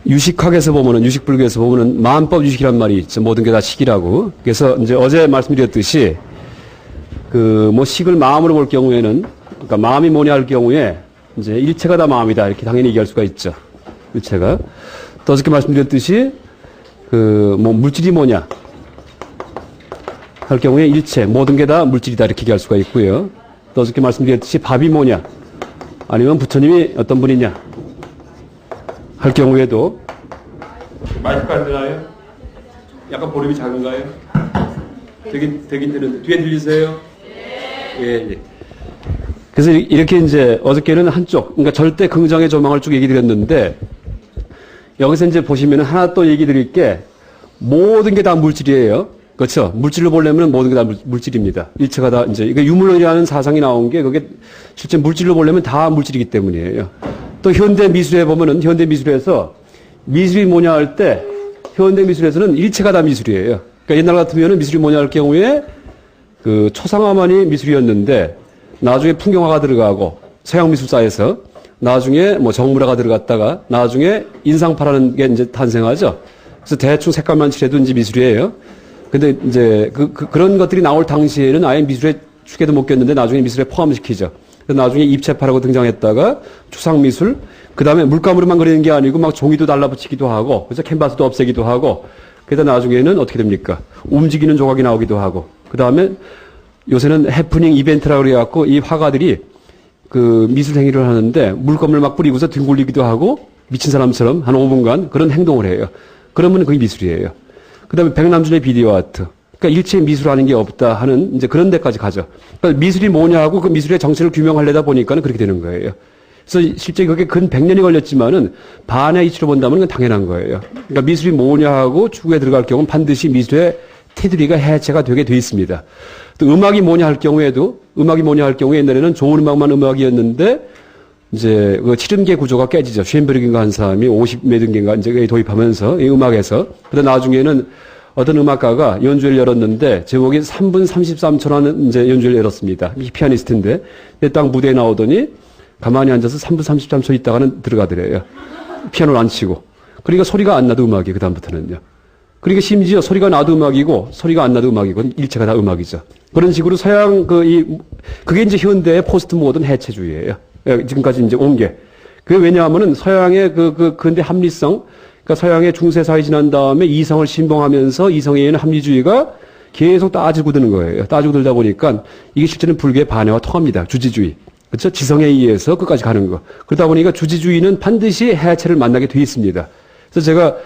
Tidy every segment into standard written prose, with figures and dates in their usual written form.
유식학에서 보면은, 유식불교에서 보면은 만법 유식이란 말이 있죠. 모든 게 다 식이라고. 그래서 이제 어제 말씀드렸듯이 뭐 식을 마음으로 볼 경우에는, 그러니까 마음이 뭐냐 할 경우에 이제 일체가 다 마음이다. 이렇게 당연히 얘기할 수가 있죠. 일체가. 또 어저께 말씀드렸듯이 뭐 물질이 뭐냐 할 경우에 일체, 모든 게 다 물질이다. 이렇게 얘기할 수가 있고요. 또 어저께 말씀드렸듯이 밥이 뭐냐 아니면 부처님이 어떤 분이냐 할 경우에도 마이크가 안 되나요? 약간 볼륨이 작은가요? 되긴 되는데 뒤에 들리세요? 예. 그래서 이렇게 이제 어저께는 한쪽, 그러니까 절대 긍정의 조망을 쭉 얘기 드렸는데 여기서 이제 보시면은 하나 또 얘기 드릴 게 모든 게 다 물질이에요. 그렇죠? 물질로 보려면 모든 게 다 물질입니다. 일체가 다 이제 이게 유물론이라는 사상이 나온 게 그게 실제 물질로 보려면 다 물질이기 때문이에요. 또 현대 미술에 보면은 현대 미술에서 미술이 뭐냐 할 때 현대 미술에서는 일체가 다 미술이에요. 그러니까 옛날 같으면은 미술이 뭐냐 할 경우에 초상화만이 미술이었는데 나중에 풍경화가 들어가고 서양 미술사에서 나중에 뭐 정물화가 들어갔다가 나중에 인상파라는 게 이제 탄생하죠. 그래서 대충 색깔만 칠해도 이제 미술이에요. 근데 이제 그런 것들이 나올 당시에는 아예 미술의 축에도 못 꼈는데 나중에 미술에 포함시키죠. 그래서 나중에 입체파라고 등장했다가 추상미술, 그 다음에 물감으로만 그리는 게 아니고 막 종이도 달라붙이기도 하고, 그래서 캔버스도 없애기도 하고, 그래서 나중에는 어떻게 됩니까? 움직이는 조각이 나오기도 하고, 그 다음에 요새는 해프닝 이벤트라고 그래갖고 이 화가들이 미술 행위를 하는데 물감을 막 뿌리고서 뒹굴리기도 하고 미친 사람처럼 한 5분간 그런 행동을 해요. 그러면 그게 미술이에요. 그 다음에 백남준의 비디오 아트. 그러니까 일체 미술하는 게 없다 하는 이제 그런 데까지 가죠. 그러니까 미술이 뭐냐 하고 그 미술의 정체를 규명하려다 보니까는 그렇게 되는 거예요. 그래서 실제 그게 근 100년이 걸렸지만은 반의 이치로 본다면 그건 당연한 거예요. 그러니까 미술이 뭐냐 하고 추구에 들어갈 경우는 반드시 미술의 테두리가 해체가 되게 돼 있습니다. 또 음악이 뭐냐 할 경우에도 옛날에는 좋은 음악만 음악이었는데 이제 그 70개 구조가 깨지죠. 쉔베르그인가 한 사람이 50몇 개인가 이제 도입하면서 이 음악에서. 그런데 나중에는 어떤 음악가가 연주회를 열었는데 제목이 3분 33초라는 이제 연주회를 열었습니다. 이 피아니스트인데 딱 무대에 나오더니 가만히 앉아서 3분 33초 있다가는 들어가더래요. 피아노를 안 치고. 그러니까 소리가 안 나도 음악이에요. 그다음부터는요. 그러니까 심지어 소리가 나도 음악이고 소리가 안 나도 음악이고 일체가 다 음악이죠. 그런 식으로 서양 그게 이제 현대의 포스트 모던 해체주의예요. 지금까지 이제 온 게. 그게 왜냐하면은 서양의 근대 합리성, 그러니까 서양의 중세 사회 지난 다음에 이성을 신봉하면서 이성에 의한 합리주의가 계속 따지고 드는 거예요. 따지고 들다 보니까 이게 실제는 불교의 반해와 통합니다. 주지주의. 그렇죠? 지성에 의해서 끝까지 가는 거. 그러다 보니까 주지주의는 반드시 해체를 만나게 돼 있습니다. 그래서 제가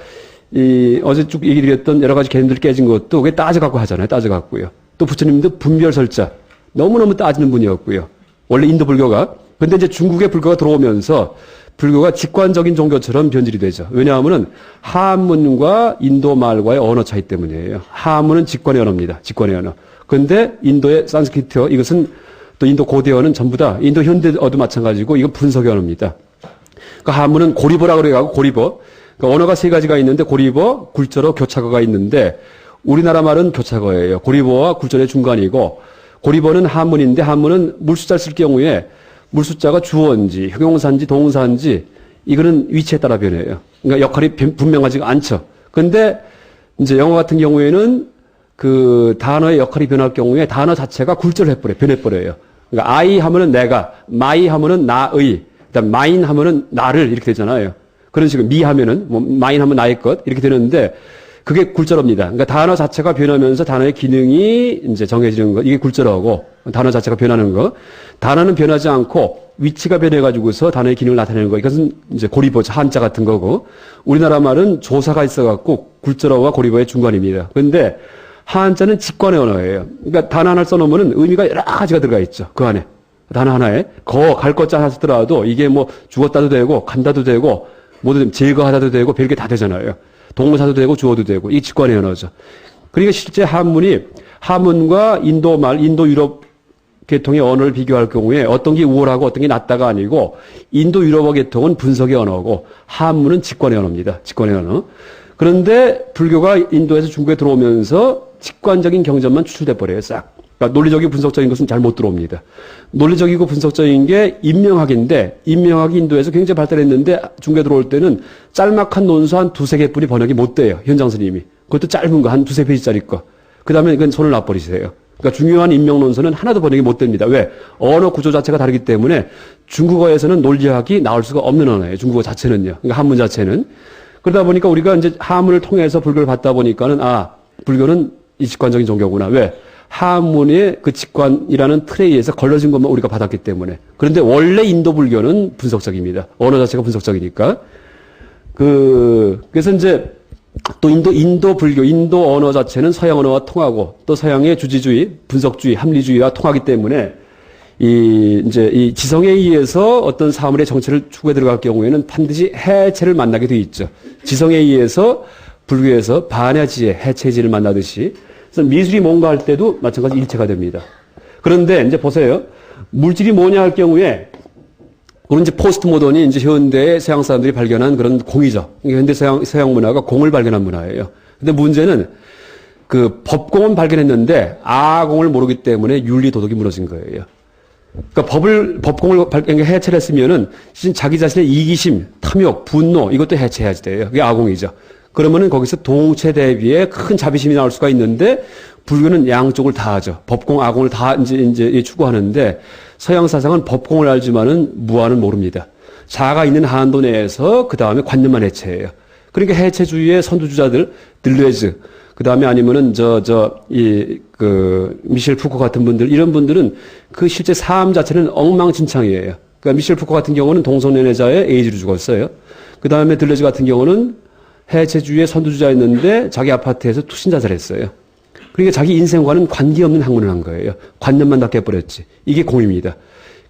어제 쭉 얘기 드렸던 여러 가지 개념들 깨진 것도 그게 따져갖고 하잖아요. 따져갖고요. 또 부처님도 분별설자. 너무너무 따지는 분이었고요. 원래 인도 불교가. 근데 이제 중국의 불교가 들어오면서 불교가 직관적인 종교처럼 변질이 되죠. 왜냐하면은 한문과 인도 말과의 언어 차이 때문이에요. 한문은 직관의 언어입니다. 직관의 언어. 근데 인도의 산스크리트어, 이것은 또 인도 고대어는 전부 다 인도 현대어도 마찬가지고 이건 분석의 언어입니다. 그러니까 한문은 고리보라고 그래가지고 고리보. 그러니까 언어가 세 가지가 있는데 고리보, 굴절어, 교차어가 있는데 우리나라 말은 교차어예요. 고리보와 굴절의 중간이고 고리보는 한문인데 한문은 물숫자를 쓸 경우에 물숫자가 주어인지 형용사인지 동사인지 이거는 위치에 따라 변해요. 그러니까 역할이 분명하지가 않죠. 근데 이제 영어 같은 경우에는 그 단어의 역할이 변할 경우에 단어 자체가 굴절을 해버려요. 변해버려요. 그러니까 I 하면은 내가, my 하면은 나의, 그다음 mine 하면은 나를 이렇게 되잖아요. 그런 식으로 me 하면은 뭐 mine 하면 나의 것 이렇게 되는데 그게 굴절어입니다. 그러니까 단어 자체가 변하면서 단어의 기능이 이제 정해지는 거. 이게 굴절어고 단어 자체가 변하는 거. 단어는 변하지 않고 위치가 변해가지고서 단어의 기능을 나타내는 거. 이것은 이제 고리보, 한자 같은 거고. 우리나라 말은 조사가 있어갖고 굴절어와 고리보의 중간입니다. 그런데 한자는 직관의 언어예요. 그러니까 단어 하나를 써놓으면 의미가 여러 가지가 들어가 있죠. 그 안에. 단어 하나에. 갈 것자 하나 쓰더라도 이게 뭐 죽었다도 되고 간다도 되고 뭐든 제거하다도 되고 별게 다 되잖아요. 동사도 되고 주어도 되고 이게 직관의 언어죠. 그러니까 실제 한문과 인도 말, 인도 유럽 계통의 언어를 비교할 경우에 어떤 게 우월하고 어떤 게 낫다가 아니고 인도 유럽어 계통은 분석의 언어고 한문은 직관의 언어입니다. 직관의 언어. 그런데 불교가 인도에서 중국에 들어오면서 직관적인 경전만 추출돼 버려요. 싹. 그러니까 논리적이고 분석적인 것은 잘 못 들어옵니다. 논리적이고 분석적인 게 인명학인데 인명학이 인도에서 굉장히 발달했는데 중국에 들어올 때는 짤막한 논술 한 두세 개뿐이 번역이 못 돼요. 현장 스님이. 그것도 짧은 거 한 두세 페이지짜리 거. 그 다음에 그건 손을 놔버리세요. 그러니까 중요한 인명 논술은 하나도 번역이 못 됩니다. 왜? 언어 구조 자체가 다르기 때문에 중국어에서는 논리학이 나올 수가 없는 언어예요. 중국어 자체는요. 그러니까 한문 자체는. 그러다 보니까 우리가 이제 한문을 통해서 불교를 받다 보니까는 불교는 이직관적인 종교구나. 왜? 한문의 그 직관이라는 틀에 의해서 걸러진 것만 우리가 받았기 때문에. 그런데 원래 인도 불교는 분석적입니다. 언어 자체가 분석적이니까. 그래서 이제 또 인도 불교, 인도 언어 자체는 서양 언어와 통하고 또 서양의 주지주의, 분석주의, 합리주의와 통하기 때문에 이제 이 지성에 의해서 어떤 사물의 정체를 추구해 들어갈 경우에는 반드시 해체를 만나게 돼 있죠. 지성에 의해서 불교에서 반야지혜, 해체지를 만나듯이. 그래서 미술이 뭔가 할 때도 마찬가지 일체가 됩니다. 그런데 이제 보세요. 물질이 뭐냐 할 경우에 그런 이제 포스트 모던이 이제 현대의 서양 사람들이 발견한 그런 공이죠. 현대 서양 문화가 공을 발견한 문화예요. 근데 문제는 그 법공은 발견했는데 아공을 모르기 때문에 윤리 도덕이 무너진 거예요. 그러니까 법공을 해체를 했으면은 자기 자신의 이기심, 탐욕, 분노 이것도 해체해야지 돼요. 그게 아공이죠. 그러면은 거기서 동체 대비의 큰 자비심이 나올 수가 있는데 불교는 양쪽을 다 하죠. 법공, 아공을 다 이제 추구하는데 서양 사상은 법공을 알지만은 무아는 모릅니다. 자아가 있는 한도 내에서 그 다음에 관념만 해체해요. 그러니까 해체주의의 선두주자들, 들레즈, 그 다음에 아니면은 미셸 푸코 같은 분들, 이런 분들은 그 실제 삶 자체는 엉망진창이에요. 그러니까 미셸 푸코 같은 경우는 동성연애자의 에이즈로 죽었어요. 그 다음에 들레즈 같은 경우는 해체주의의 선두주자였는데 자기 아파트에서 투신자살했어요. 그러니까 자기 인생과는 관계없는 학문을 한 거예요. 관념만 다 깨버렸지. 이게 공입니다.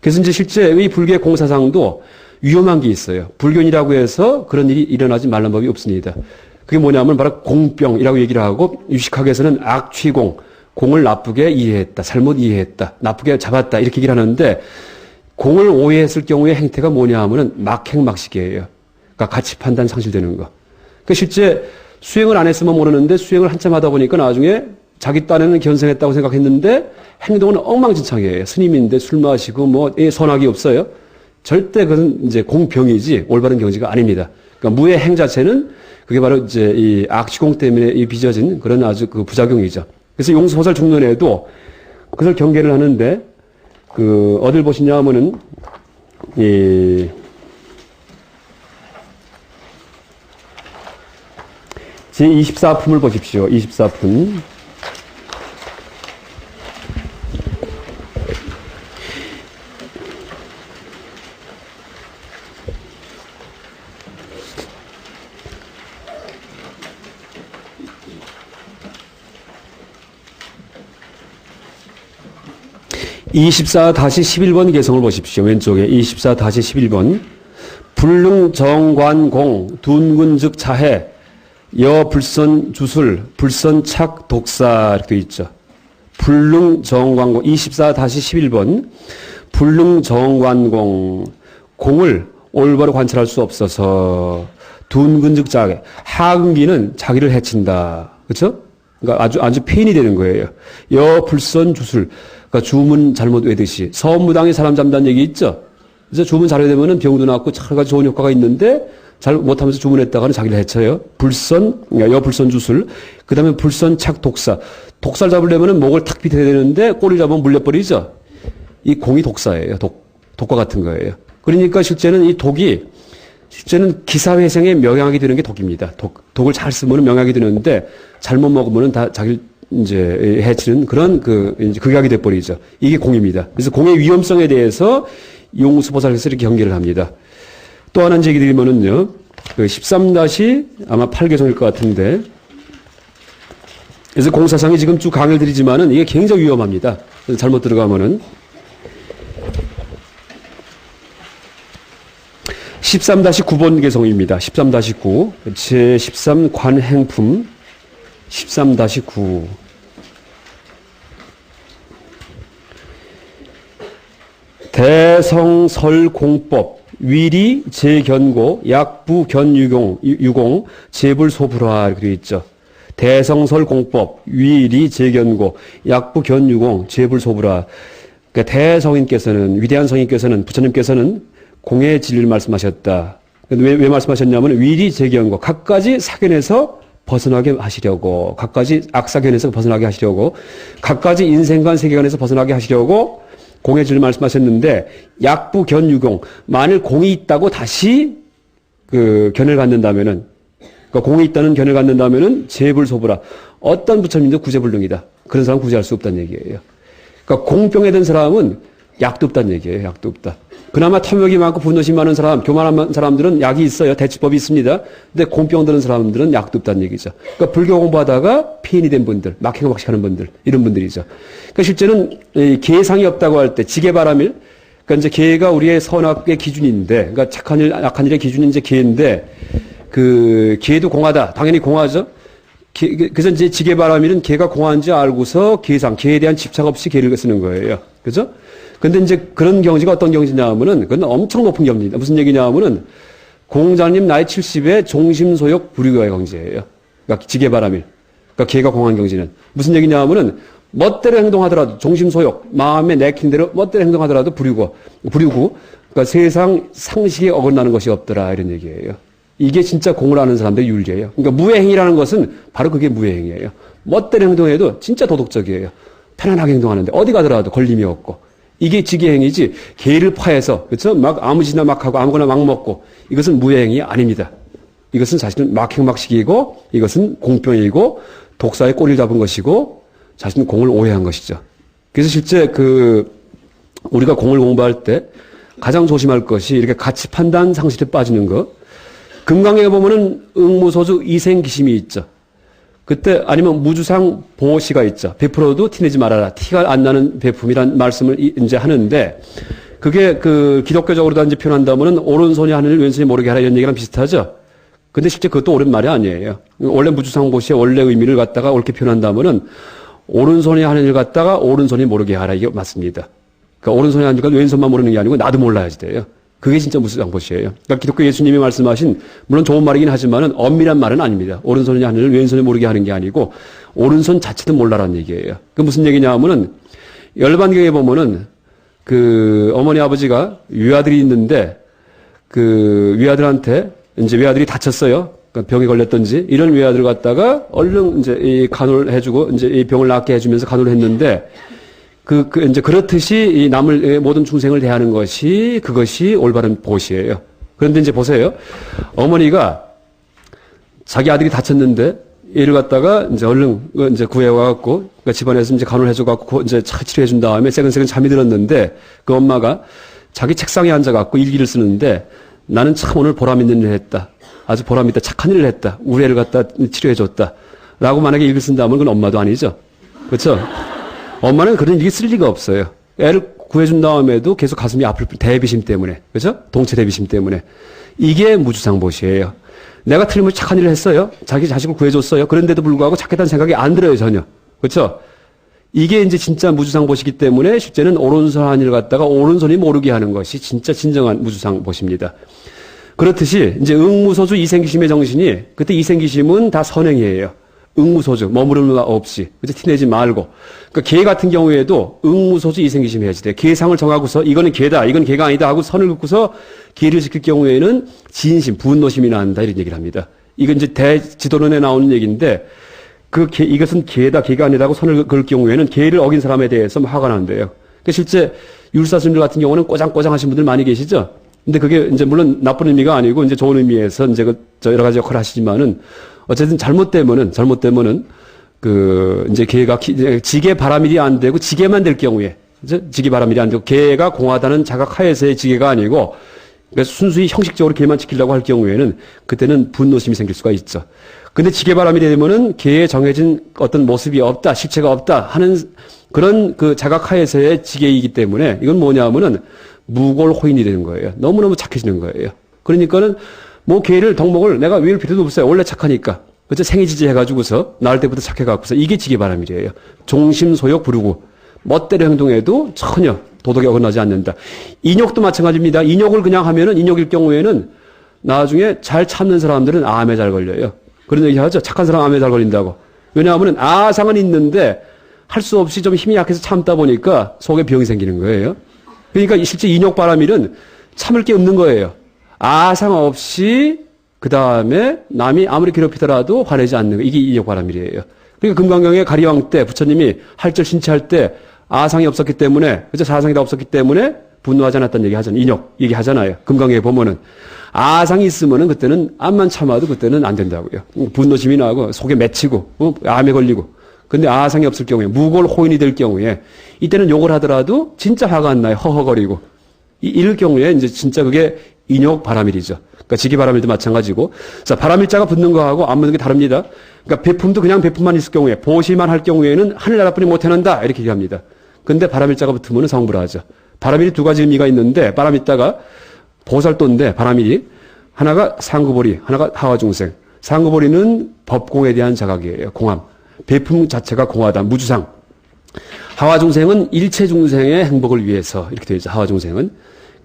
그래서 이제 실제 이 불교의 공사상도 위험한 게 있어요. 불교인이라고 해서 그런 일이 일어나지 말란 법이 없습니다. 그게 뭐냐면 바로 공병이라고 얘기를 하고 유식학에서는 악취공, 공을 나쁘게 이해했다, 잘못 이해했다, 나쁘게 잡았다 이렇게 얘기를 하는데 공을 오해했을 경우의 행태가 뭐냐 하면은 막행막식이에요. 그러니까 가치 판단 상실되는 거. 그 실제 수행을 안 했으면 모르는데 수행을 한참 하다 보니까 나중에 자기 딴에는 견성했다고 생각했는데 행동은 엉망진창이에요. 스님인데 술 마시고 선악이 없어요. 절대 그것은 이제 공병이지 올바른 경지가 아닙니다. 그러니까 무의 행 자체는 그게 바로 이제 이 악취공 때문에 빚어진 그런 아주 그 부작용이죠. 그래서 용수보살 중론에도 그것을 경계를 하는데 어딜 보시냐 하면은 제24품을 보십시오. 24품. (24-11번) 개성을 보십시오. 왼쪽에 24-11번. 불능정관공 둔근즉 자해 여불선 주술 불선착 독사 이렇게 되어 있죠. 불능정관공 24-11번. 불능정관공 공을 올바로 관찰할 수 없어서 둔근즉 자해 하근기는 자기를 해친다. 그렇죠? 그러니까 아주 폐인이 되는 거예요. 여불선 주술 그러니까 주문 잘못 외듯이 서무당에 사람 잡는다는 얘기 있죠. 그래서 주문 잘해되면은 병도 낫고 여러 가지 좋은 효과가 있는데 잘 못하면서 주문했다가는 자기를 해쳐요. 여불선 주술. 그 다음에 불선착 독사. 독사를 잡으려면은 목을 탁 비켜야 되는데 꼬리를 잡으면 물려버리죠. 이 공이 독사예요. 독과 같은 거예요. 그러니까 실제는 이 독이 실제는 기사회생에 명약이 되는 게 독입니다. 독을 잘 쓰면 명약이 되는데 잘못 먹으면은 다 자기를 이제 해치는 그런 이제 극약이 돼버리죠. 이게 공입니다. 그래서 공의 위험성에 대해서 용수보살께서 이렇게 경계를 합니다. 또 하나 얘기 드리면은요, 13-8개성일 것 같은데, 그래서 공사상이 지금 쭉 강의를 드리지만은 이게 굉장히 위험합니다. 그래서 잘못 들어가면은. 13-9번 개성입니다. 13-9. 제13 관행품 13-9. 대성설공법 위리 제견고 약부 견유공 재불소불화 이렇게 되어 있죠. 대성설공법, 위리재견고, 약부견유공, 재불소부라. 그러니까 대성인께서는, 위대한 성인께서는, 부처님께서는 공의 진리를 말씀하셨다. 왜 말씀하셨냐면 위리재견고, 각가지 사견에서 벗어나게 하시려고, 각가지 악사견에서 벗어나게 하시려고, 각가지 인생관 세계관에서 벗어나게 하시려고 공의 진리를 말씀하셨는데, 약부견유공, 만일 공이 있다고 다시 그 견을 갖는다면은, 그러니까 공이 있다는 견을 갖는다면은 재불소부라. 어떤 부처님도 구제불능이다. 그런 사람 구제할 수 없다는 얘기예요. 그러니까 공병에 든 사람은 약도 없다는 얘기예요. 약도 없다. 그나마 탐욕이 많고 분노심이 많은 사람, 교만한 사람들은 약이 있어요. 대치법이 있습니다. 근데 공병 드는 사람들은 약도 없다는 얘기죠. 그러니까 불교 공부하다가 피인이 된 분들, 막행막식하는 분들, 이런 분들이죠. 그러니까 실제는 계상이 없다고 할 때 지계바람일, 그러니까 이제 계가 우리의 선악의 기준인데, 그러니까 착한 일, 악한 일의 기준이 이제 계인데, 그 계도 공하다. 당연히 공하죠. 그래서 이제 지계바람일은 계가 공한지 알고서 계상, 계에 대한 집착 없이 계를 쓰는 거예요. 그죠? 근데 이제 그런 경지가 어떤 경지냐 하면은, 그건 엄청 높은 경지입니다. 무슨 얘기냐 하면은, 공자님 나이 70에 종심소욕 불유의 경지예요. 그러니까 지계바람일. 그러니까 계가 공한 경지는. 무슨 얘기냐 하면은, 멋대로 행동하더라도, 종심소욕, 마음에 내킨 대로 멋대로 행동하더라도 부리고, 그러니까 세상 상식에 어긋나는 것이 없더라, 이런 얘기예요. 이게 진짜 공을 하는 사람들의 윤리예요. 그러니까 무해행이라는 것은 바로 그게 무해행이에요. 멋대로 행동해도 진짜 도덕적이에요. 편안하게 행동하는데 어디 가더라도 걸림이 없고. 이게 지계행이지, 계를 파해서, 그렇죠? 막 아무 짓이나 막 하고 아무거나 막 먹고, 이것은 무해행이 아닙니다. 이것은 사실은 막행막식이고, 이것은 공병이고, 독사의 꼬리를 잡은 것이고, 자신은 공을 오해한 것이죠. 그래서 실제 우리가 공을 공부할 때 가장 조심할 것이 이렇게 가치 판단 상실에 빠지는 것. 금강경에 보면은 응무소주 이생기심이 있죠. 그때 아니면 무주상 보시가 있죠. 베풀어도 티내지 말아라. 티가 안 나는 베품이란 말씀을 이제 하는데, 그게 기독교적으로 이제 표현한다면은 오른손이 하는 일 왼손이 모르게 하라, 이런 얘기랑 비슷하죠. 근데 실제 그것도 옳은 말이 아니에요. 원래 무주상 보시의 원래 의미를 갖다가 옳게 표현한다면은 오른손이 하는 일 갖다가 오른손이 모르게 하라, 이게 맞습니다. 그러니까 오른손이 하니까 왼손만 모르는 게 아니고 나도 몰라야지 돼요. 그게 진짜 무주상보시예요. 그러니까 기독교 예수님이 말씀하신, 물론 좋은 말이긴 하지만은 엄밀한 말은 아닙니다. 오른손이 하는 일 왼손이 모르게 하는 게 아니고 오른손 자체도 몰라라는 얘기예요. 그 무슨 얘기냐 하면은 열반경에 보면은 어머니 아버지가 위아들이 있는데 위아들한테 이제 외아들이 다쳤어요. 그러니까 병에 걸렸던지 이런 외아들을 갖다가 얼른 이제 이 간호를 해주고 이제 이 병을 낫게 해주면서 간호를 했는데 이제 그렇듯이 이 남을 모든 중생을 대하는 그것이 올바른 보시예요. 그런데 이제 보세요. 어머니가 자기 아들이 다쳤는데 얘를 갖다가 이제 얼른 이제 구해와갖고 그러니까 집안에서 이제 간호를 해줘갖고 이제 치료해 준 다음에 새근새근 잠이 들었는데 그 엄마가 자기 책상에 앉아갖고 일기를 쓰는데 나는 참 오늘 보람 있는 일을 했다. 아주 보람 있다. 착한 일을 했다. 우리 애를 갖다 치료해 줬다. 라고 만약에 일기를 쓴다면 그건 엄마도 아니죠. 그렇죠? 엄마는 그런 일기 쓸 리가 없어요. 애를 구해준 다음에도 계속 가슴이 아플 대비심 때문에. 그죠? 동체 대비심 때문에. 이게 무주상보시예요. 내가 틀림없이 착한 일을 했어요. 자기 자식을 구해줬어요. 그런데도 불구하고 착했다는 생각이 안 들어요, 전혀. 그렇죠? 이게 이제 진짜 무주상보시기 때문에 실제는 오른손 한 일을 갖다가 오른손이 모르게 하는 것이 진짜 진정한 무주상보시입니다. 그렇듯이 이제 응무소주 이생기심의 정신이 그때 이생기심은 다 선행이에요. 응무소주, 머무르는 것 없이. 그죠? 티내지 말고. 그러니까 개 같은 경우에도 응무소주 이생기심 해야지 돼. 계상을 정하고서 이거는 개다, 이건 개가 아니다 하고 선을 긋고서 개를 지킬 경우에는 진심, 분노심이 난다 이런 얘기를 합니다. 이건 이제 대지도론에 나오는 얘기인데 이것은 개다, 개가 아니다고 선을 그을 경우에는 개를 어긴 사람에 대해서 화가 난대요. 그러니까 실제 율사스님들 같은 경우는 꼬장꼬장 하신 분들 많이 계시죠? 근데 그게 이제 물론 나쁜 의미가 아니고 이제 좋은 의미에서 이제 여러 가지 역할을 하시지만은 어쨌든 잘못되면은 이제 개가 지게 바람일이 안 되고 지게만 될 경우에 지게 바람일이 안 되고 개가 공하다는 자각 하에서의 지게가 아니고 그러니까 순수히 형식적으로 개만 지키려고 할 경우에는 그때는 분노심이 생길 수가 있죠. 근데 지게 바람이 되면은 개에 정해진 어떤 모습이 없다, 실체가 없다 하는 그런 자각 하에서의 지게이기 때문에 이건 뭐냐면은 무골호인이 되는 거예요. 너무너무 착해지는 거예요. 그러니까는 뭐 개를 덕목을 내가 외울 필요도 없어요. 원래 착하니까. 그죠? 생이지지 해가지고서 낳을 때부터 착해갖고서 이게 지게바람일이에요. 종심소욕 부르고 멋대로 행동해도 전혀 도덕에 어긋나지 않는다. 인욕도 마찬가지입니다. 인욕을 그냥 하면은 인욕일 경우에는 나중에 잘 참는 사람들은 암에 잘 걸려요. 그런 얘기 하죠. 착한 사람 암에 잘 걸린다고. 왜냐하면 아상은 있는데 할 수 없이 좀 힘이 약해서 참다 보니까 속에 병이 생기는 거예요. 그러니까 실제 인욕바라밀은 참을 게 없는 거예요. 아상 없이 그 다음에 남이 아무리 괴롭히더라도 화내지 않는 거. 이게 인욕바라밀이에요. 그러니까 금강경의 가리왕 때 부처님이 할절 신치할 때 아상이 없었기 때문에, 그죠? 사상이 없었기 때문에 분노하지 않았다는 얘기 하잖아요. 인욕 얘기하잖아요. 금강경에 보면은. 아상이 있으면은 그때는 암만 참아도 그때는 안 된다고요. 분노심이 나고 속에 맺히고, 암에 걸리고. 근데 아상이 없을 경우에, 무골 호인이 될 경우에, 이때는 욕을 하더라도 진짜 화가 안 나요. 허허거리고. 이럴 경우에 이제 진짜 그게 인욕바라밀이죠. 그러니까 지기바라밀도 마찬가지고. 자, 바라밀자가 붙는 거하고 안 붙는 게 다릅니다. 그러니까 베품도 그냥 베품만 있을 경우에, 보시만 할 경우에는 하늘나라뿐이 못 해낸다. 이렇게 얘기합니다. 근데 바라밀자가 붙으면 성불하죠. 바라밀이 두 가지 의미가 있는데, 바라밀자가 보살도인데, 바라밀이. 하나가 상구보리, 하나가 하와중생. 상구보리는 법공에 대한 자각이에요. 공함. 베품 자체가 공하다. 무주상. 하와중생은 일체 중생의 행복을 위해서 이렇게 되어 있죠. 하와중생은.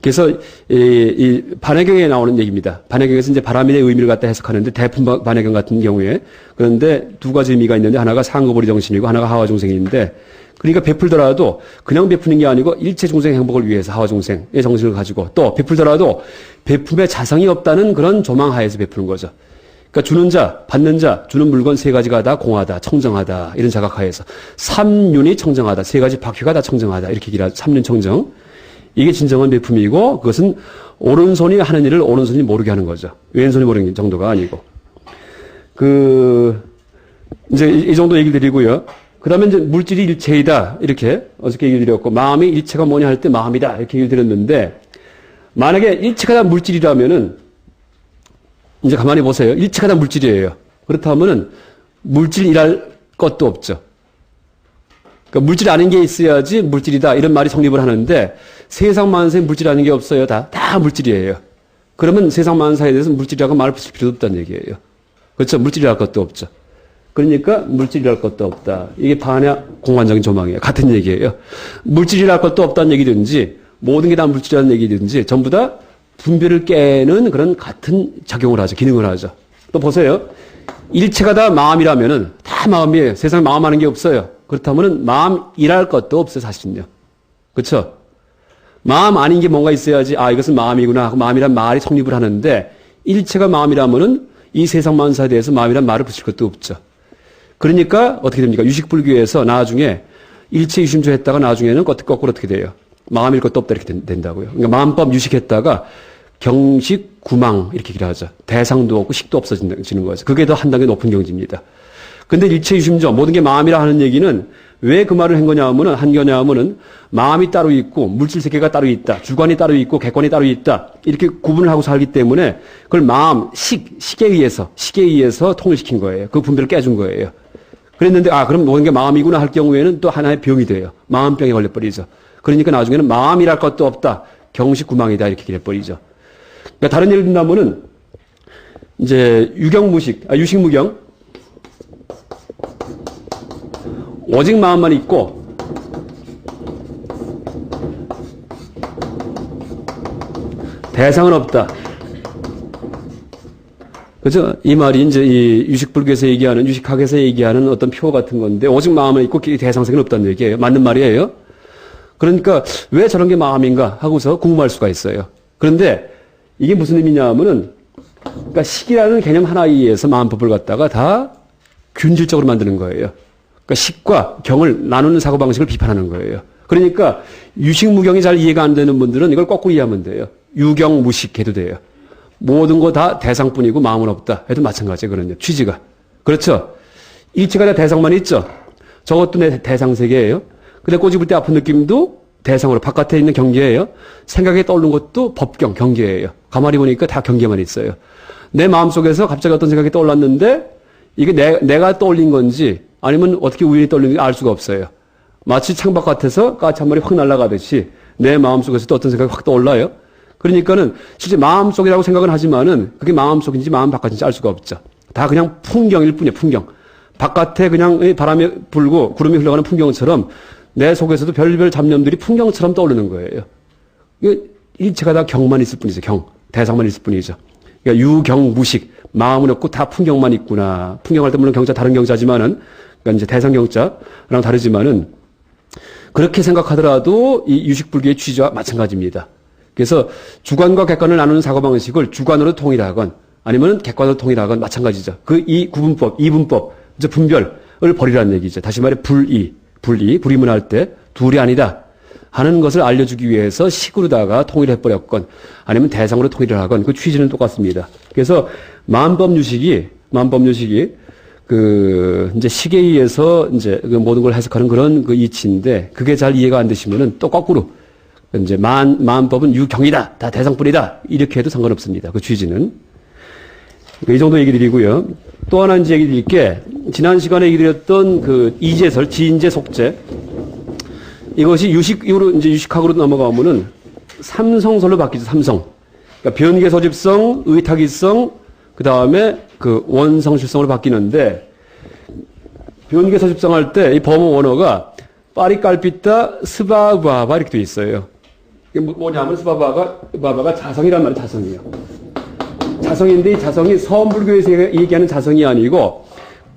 그래서 이 반해경에 나오는 얘기입니다. 반해경에서 이제 바라밀의 의미를 갖다 해석하는데 대품 반해경 같은 경우에 그런데 두 가지 의미가 있는데 하나가 상거보리 정신이고 하나가 하와중생인데 그러니까 베풀더라도 그냥 베푸는 게 아니고 일체 중생의 행복을 위해서 하와중생의 정신을 가지고 또 베풀더라도 베품에 자성이 없다는 그런 조망하에서 베푸는 거죠. 그러니까 주는 자, 받는 자, 주는 물건 세 가지가 다 공하다, 청정하다 이런 자각하에서 삼륜이 청정하다, 세 가지 바퀴가 다 청정하다 이렇게 얘기하죠. 삼륜 청정. 이게 진정한 베품이고 그것은 오른손이 하는 일을 오른손이 모르게 하는 거죠. 왼손이 모르는 정도가 아니고. 이제 이 정도 얘기를 드리고요. 그 다음에 이제 물질이 일체이다. 이렇게 어저께 얘기를 드렸고 마음이 일체가 뭐냐 할 때 마음이다. 이렇게 얘기를 드렸는데 만약에 일체가 다 물질이라면은 이제 가만히 보세요. 일체가 다 물질이에요. 그렇다면은 물질이랄 것도 없죠. 그러니까 물질 아닌 게 있어야지 물질이다. 이런 말이 성립을 하는데 세상 만사에 물질 아닌 게 없어요. 다 물질이에요. 그러면 세상 만사에 대해서 물질이라고 말을 붙일 필요도 없다는 얘기예요. 그렇죠? 물질이랄 것도 없죠. 그러니까 물질이랄 것도 없다. 이게 반야 공관적인 조망이에요. 같은 얘기예요. 물질이랄 것도 없다는 얘기든지 모든 게 다 물질이라는 얘기든지 전부 다 분별을 깨는 그런 같은 작용을 하죠. 기능을 하죠. 또 보세요. 일체가 다 마음이라면은 다 마음이에요. 세상에 마음 하는 게 없어요. 그렇다면은 마음이랄 것도 없어요. 사실은요. 그렇죠? 마음 아닌 게 뭔가 있어야지 아 이것은 마음이구나 하고 마음이란 말이 성립을 하는데 일체가 마음이라면은 이 세상 만사에 대해서 마음이란 말을 붙일 것도 없죠. 그러니까 어떻게 됩니까? 유식불교에서 나중에 일체 유심조 했다가 나중에는 거꾸로 어떻게 돼요? 마음일 것도 없다 이렇게 된다고요. 그러니까 마음법 유식했다가 경식 구망 이렇게 얘기를 하죠. 대상도 없고 식도 없어지는 거죠. 그게 더 한 단계 높은 경지입니다. 근데 일체 유심조 모든 게 마음이라 하는 얘기는 왜 그 말을 한 거냐면은 마음이 따로 있고 물질 세계가 따로 있다. 주관이 따로 있고 객관이 따로 있다. 이렇게 구분을 하고 살기 때문에 그걸 마음 식에 의해서 통일시킨 거예요. 그 분별을 깨준 거예요. 그랬는데 그럼 모든 게 마음이구나 할 경우에는 또 하나의 병이 돼요. 마음병에 걸려버리죠. 그러니까 나중에는 마음이랄 것도 없다. 경식구망이다. 이렇게 얘기를 해버리죠. 그러니까 다른 예를 든다면은, 이제, 유식무경. 오직 마음만 있고, 대상은 없다. 그죠? 이 말이 이제 이 유식불교에서 얘기하는, 유식학에서 얘기하는 어떤 표 같은 건데, 오직 마음만 있고 대상성은 없다는 얘기예요. 맞는 말이에요. 그러니까 왜 저런 게 마음인가 하고서 궁금할 수가 있어요. 그런데 이게 무슨 의미냐 하면은 그러니까 식이라는 개념 하나에 의해서 마음법을 갖다가 다 균질적으로 만드는 거예요. 그러니까 식과 경을 나누는 사고방식을 비판하는 거예요. 그러니까 유식무경이 잘 이해가 안 되는 분들은 이걸 거꾸로 이해하면 돼요. 유경무식 해도 돼요. 모든 거 다 대상뿐이고 마음은 없다 해도 마찬가지예요. 그런 취지가. 그렇죠? 일체가 다 대상만 있죠. 저것도 내 대상세계예요. 근데 꼬집을 때 아픈 느낌도 대상으로 바깥에 있는 경계예요. 생각에 떠오르는 것도 법경, 경계예요. 가만히 보니까 다 경계만 있어요. 내 마음속에서 갑자기 어떤 생각이 떠올랐는데 이게 내가 떠올린 건지 아니면 어떻게 우연히 떠올리는지 알 수가 없어요. 마치 창밖같아서 까치 한 마리 확 날아가듯이 내 마음속에서도 어떤 생각이 확 떠올라요. 그러니까는 실제 마음속이라고 생각은 하지만은 그게 마음속인지 마음 바깥인지 알 수가 없죠. 다 그냥 풍경일 뿐이에요. 풍경. 바깥에 그냥 바람이 불고 구름이 흘러가는 풍경처럼 내 속에서도 별별 잡념들이 풍경처럼 떠오르는 거예요. 일체가 다 경만 있을 뿐이죠. 경. 대상만 있을 뿐이죠. 그러니까 유경무식. 마음은 없고 다 풍경만 있구나. 풍경할 때 물론 경자 다른 경자지만은 그러니까 이제 대상경자랑 다르지만은 그렇게 생각하더라도 이 유식불교의 취지와 마찬가지입니다. 그래서 주관과 객관을 나누는 사고방식을 주관으로 통일하건 아니면 객관으로 통일하건 마찬가지죠. 그 이 구분법, 이분법, 이제 분별을 버리라는 얘기죠. 다시 말해 불이문할 때 둘이 아니다 하는 것을 알려주기 위해서 식으로다가 통일해버렸건 아니면 대상으로 통일을 하건 그 취지는 똑같습니다. 그래서 만법유식이 이제 식에 의해서 이제 그 모든 걸 해석하는 그런 그 이치인데 그게 잘 이해가 안 되시면은 또 거꾸로 이제 만법은 유경이다. 다 대상뿐이다. 이렇게 해도 상관없습니다. 그 취지는. 이 정도 얘기 드리고요. 또 하나 이제 얘기 드릴 게 지난 시간에 얘기 드렸던 그 이제설, 지인제, 속제. 이것이 유식으로 이제 유식학으로 넘어가면은 삼성설로 바뀌죠. 삼성. 그러니까 변계 소집성, 의탁이성, 그 다음에 그 원성실성으로 바뀌는데 변계 소집성 할 때 이 범어 원어가 빠리깔피따 스바바바 이렇게 되어 있어요. 이게 뭐냐면 스바바가 자성이란 말이 자성이에요. 자성인데 이 자성이 서원불교에서 얘기하는 자성이 아니고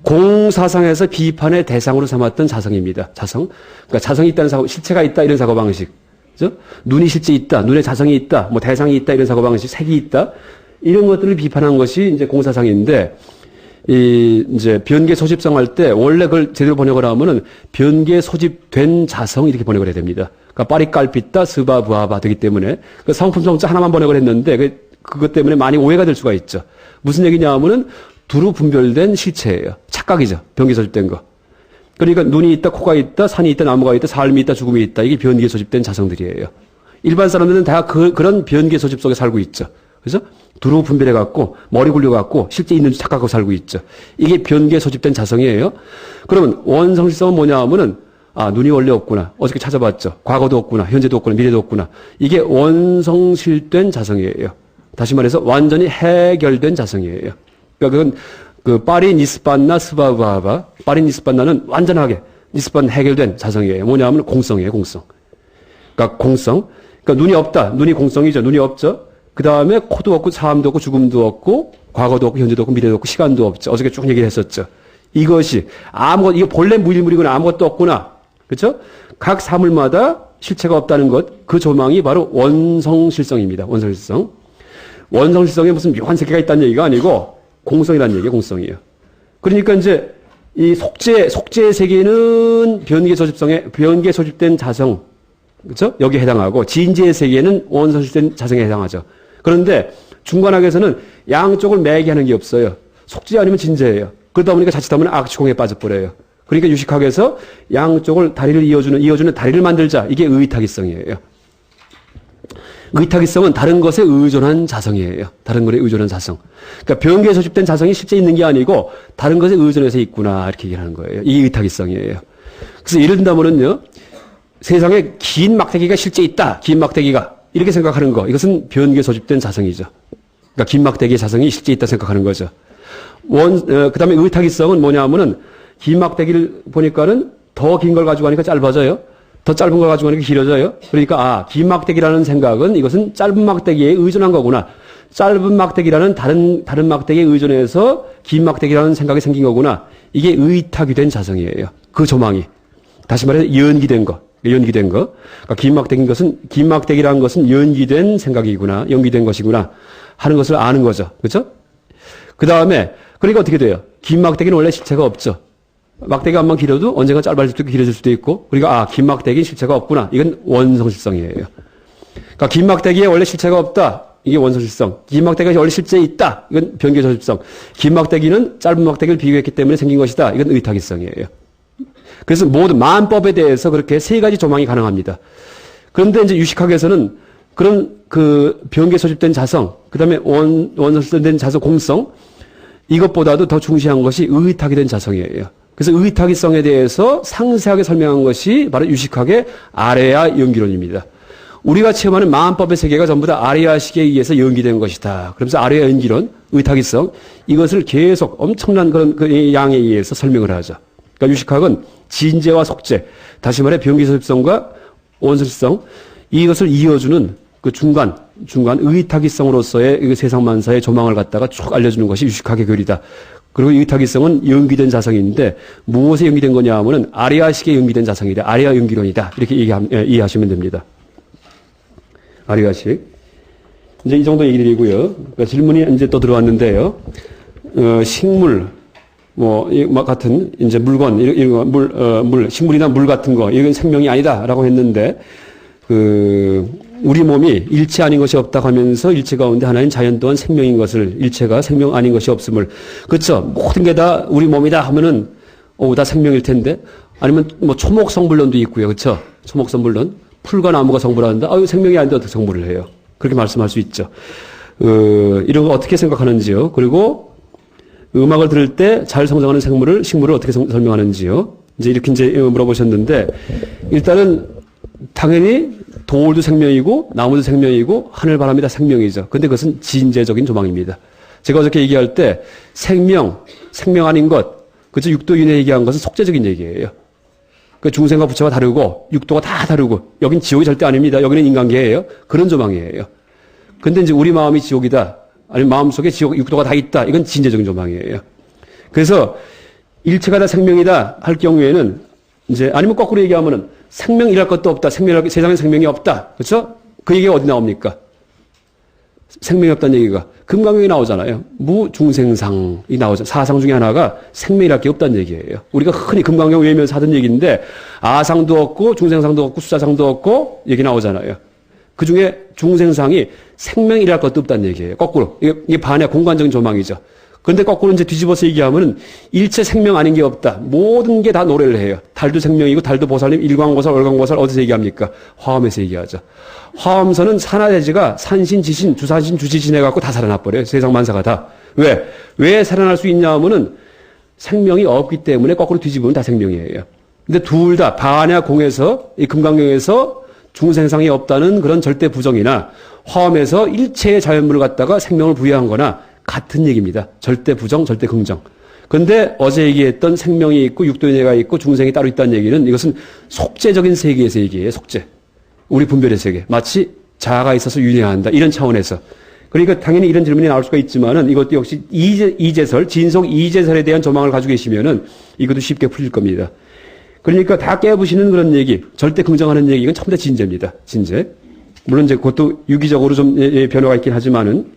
공사상에서 비판의 대상으로 삼았던 자성입니다. 자성. 그러니까 자성이 있다는 사고, 실체가 있다 이런 사고방식. 그죠? 눈이 실제 있다, 눈에 자성이 있다, 뭐 대상이 있다 이런 사고방식, 색이 있다. 이런 것들을 비판한 것이 이제 공사상인데, 이제 변계 소집성 할 때 원래 그걸 제대로 번역을 하면은 변계 소집된 자성 이렇게 번역을 해야 됩니다. 그러니까 빠리깔피따 스바부하바 되기 때문에 그 성품 성자 하나만 번역을 했는데 그것 때문에 많이 오해가 될 수가 있죠. 무슨 얘기냐 하면은 두루 분별된 실체예요. 착각이죠. 변계 소집된 거. 그러니까 눈이 있다, 코가 있다, 산이 있다, 나무가 있다, 삶이 있다, 죽음이 있다. 이게 변계 소집된 자성들이에요. 일반 사람들은 다 그런 변계 소집 속에 살고 있죠. 그래서 두루 분별해갖고 머리 굴려갖고 실제 있는지 착각하고 살고 있죠. 이게 변계 소집된 자성이에요. 그러면 원성실성은 뭐냐 하면은 눈이 원래 없구나. 어저께 찾아봤죠. 과거도 없구나. 현재도 없구나. 미래도 없구나. 이게 원성실된 자성이에요. 다시 말해서 완전히 해결된 자성이에요. 그러니까 그건 파리 니스판나 스바바바. 파리 니스판나는 완전하게 니스판 해결된 자성이에요. 뭐냐면 공성이에요. 공성. 그러니까 공성. 그러니까 눈이 없다. 눈이 공성이죠. 눈이 없죠. 그 다음에 코도 없고 사함도 없고 죽음도 없고 과거도 없고 현재도 없고 미래도 없고 시간도 없죠. 어저께 쭉 얘기를 했었죠. 이것이 이거 본래 무일물이구나. 아무것도 없구나. 그렇죠? 각 사물마다 실체가 없다는 것. 그 조망이 바로 원성실성입니다. 원성실성. 원성실성에 무슨 묘한 세계가 있다는 얘기가 아니고 공성이라는 얘기예요. 공성이에요. 그러니까 이제 이 속죄의 세계는 변계 소집된 자성. 그렇죠? 여기에 해당하고 진지의 세계는 원성실된 자성에 해당하죠. 그런데 중관학에서는 양쪽을 매개하는 게 없어요. 속죄 아니면 진제예요. 그러다 보니까 자칫하면 악취공에 빠져버려요. 그러니까 유식학에서 양쪽을 다리를 이어주는 다리를 만들자. 이게 의탁이성이에요. 의탁이성은 다른 것에 의존한 자성이에요. 다른 것에 의존한 자성. 그러니까 변계에 소집된 자성이 실제 있는 게 아니고 다른 것에 의존해서 있구나 이렇게 얘기하는 거예요. 이게 의탁이성이에요. 그래서 예를 든다면은요. 세상에 긴 막대기가 실제 있다. 긴 막대기가. 이렇게 생각하는 거. 이것은 변계에 소집된 자성이죠. 그러니까 긴 막대기의 자성이 실제 있다 생각하는 거죠. 그 다음에 의탁이성은 뭐냐 하면은 긴 막대기를 보니까는 더 긴 걸 가지고 가니까 짧아져요. 더 짧은 걸 가지고 가니까 길어져요. 그러니까 긴 막대기라는 생각은 이것은 짧은 막대기에 의존한 거구나. 짧은 막대기라는 다른 막대기에 의존해서 긴 막대기라는 생각이 생긴 거구나. 이게 의탁이 된 자성이에요. 그 조망이. 다시 말해서 연기된 거. 그러니까 긴 막대기라는 것은 연기된 생각이구나. 연기된 것이구나. 하는 것을 아는 거죠. 그렇죠? 그 다음에 그러니까 어떻게 돼요? 긴 막대기는 원래 실체가 없죠. 막대기가 한번 길어도 언젠가 짧아질 수도 있고 길어질 수도 있고 그러니까 긴 막대기는 실체가 없구나. 이건 원성실성이에요. 그러니까 긴 막대기에 원래 실체가 없다. 이게 원성실성. 긴 막대기가 원래 실제 있다. 이건 변계소집성. 긴 막대기는 짧은 막대기를 비교했기 때문에 생긴 것이다. 이건 의탁이성이에요. 그래서 모든 만법에 대해서 그렇게 세 가지 조망이 가능합니다. 그런데 이제 유식학에서는 그런 그 변계 소집된 자성, 그 다음에 원성실된 자성 공성, 이것보다도 더 중시한 것이 의탁이 된 자성이에요. 그래서 의탁이성에 대해서 상세하게 설명한 것이 바로 유식학의 아레아 연기론입니다. 우리가 체험하는 만법의 세계가 전부 다 아레아식에 의해서 연기된 것이다. 그러면서 아레아 연기론, 의탁이성, 이것을 계속 엄청난 그런 그 양에 의해서 설명을 하죠. 그러니까 유식학은 진제와 속제, 다시 말해 변기소집성과 원성실성, 이것을 이어주는 그 중간 의탁이성으로서의 세상만사의 조망을 갖다가 쭉 알려주는 것이 유식학의 교리다. 그리고 유기타기성은 연기된 자성인데 무엇에 연기된 거냐 하면은 아리아식에 연기된 자성이다. 아리아 연기론이다. 이렇게 이해하시면 됩니다. 아리아식. 이제 이 정도 얘기 드리고요. 그러니까 질문이 이제 또 들어왔는데요. 식물, 같은, 이제 물건, 이런 물, 식물이나 물 같은 거, 이건 생명이 아니다라고 했는데, 우리 몸이 일체 아닌 것이 없다고 하면서 일체 가운데 하나인 자연 또한 생명인 것을, 일체가 생명 아닌 것이 없음을. 그렇죠. 모든 게 다 우리 몸이다 하면은, 다 생명일 텐데, 아니면 초목 성불론도 있고요. 그렇죠. 초목 성불론. 풀과 나무가 성불하는데, 생명이 아닌데 어떻게 성불을 해요? 그렇게 말씀할 수 있죠. 이런 거 어떻게 생각하는지요. 그리고 음악을 들을 때 잘 성장하는 식물을 어떻게 설명하는지요. 이렇게 물어보셨는데, 일단은 당연히 돌도 생명이고 나무도 생명이고 하늘 바람이 다 생명이죠. 근데 그것은 진재적인 조망입니다. 제가 어저께 얘기할 때 생명 아닌 것, 그죠? 육도 이내 얘기한 것은 속죄적인 얘기예요. 그 중생과 부처가 다르고 육도가 다 다르고 여긴 지옥이 절대 아닙니다. 여기는 인간계예요. 그런 조망이에요. 근데 이제 우리 마음이 지옥이다. 아니면 마음속에 육도가 다 있다. 이건 진재적인 조망이에요. 그래서 일체가 다 생명이다 할 경우에는 이제 아니면 거꾸로 얘기하면은 생명이랄 것도 없다. 세상에 생명이 없다. 그렇죠? 그 얘기가 어디 나옵니까? 생명이 없다는 얘기가 금강경에 나오잖아요. 무중생상이 나오죠. 사상 중에 하나가 생명이랄 게 없다는 얘기예요. 우리가 흔히 금강경 외우면서 하던 얘기인데 아상도 없고 중생상도 없고 수자상도 없고 얘기 나오잖아요. 그 중에 중생상이 생명이랄 것도 없다는 얘기예요. 거꾸로. 이게 반의 공간적인 조망이죠. 그런데 거꾸로 이제 뒤집어서 얘기하면은 일체 생명 아닌 게 없다. 모든 게 다 노래를 해요. 달도 생명이고 달도 보살님, 일광보살, 월광보살 어디서 얘기합니까? 화엄에서 얘기하죠. 화엄선은 산하대지가 산신, 지신, 주산신, 주지신 해갖고 다 살아나버려요. 세상 만사가 다. 왜 살아날 수 있냐 하면은 생명이 없기 때문에 거꾸로 뒤집으면 다 생명이에요. 근데 둘 다 반야 공에서, 이 금강경에서 중생상이 없다는 그런 절대 부정이나 화엄에서 일체의 자연물을 갖다가 생명을 부여한 거나 같은 얘기입니다. 절대 부정, 절대 긍정. 그런데 어제 얘기했던 생명이 있고 육도인해가 있고 중생이 따로 있다는 얘기는 이것은 속죄적인 세계에서 얘기예요. 속죄. 우리 분별의 세계. 마치 자아가 있어서 윤회한다. 이런 차원에서. 그러니까 당연히 이런 질문이 나올 수가 있지만은 이것도 역시 이재설, 진속 이재설에 대한 조망을 가지고 계시면은 이것도 쉽게 풀릴 겁니다. 그러니까 다 깨부시는 그런 얘기, 절대 긍정하는 얘기, 이건 전부 다 진재입니다. 진재. 물론 이제 그것도 유기적으로 좀 변화가 있긴 하지만은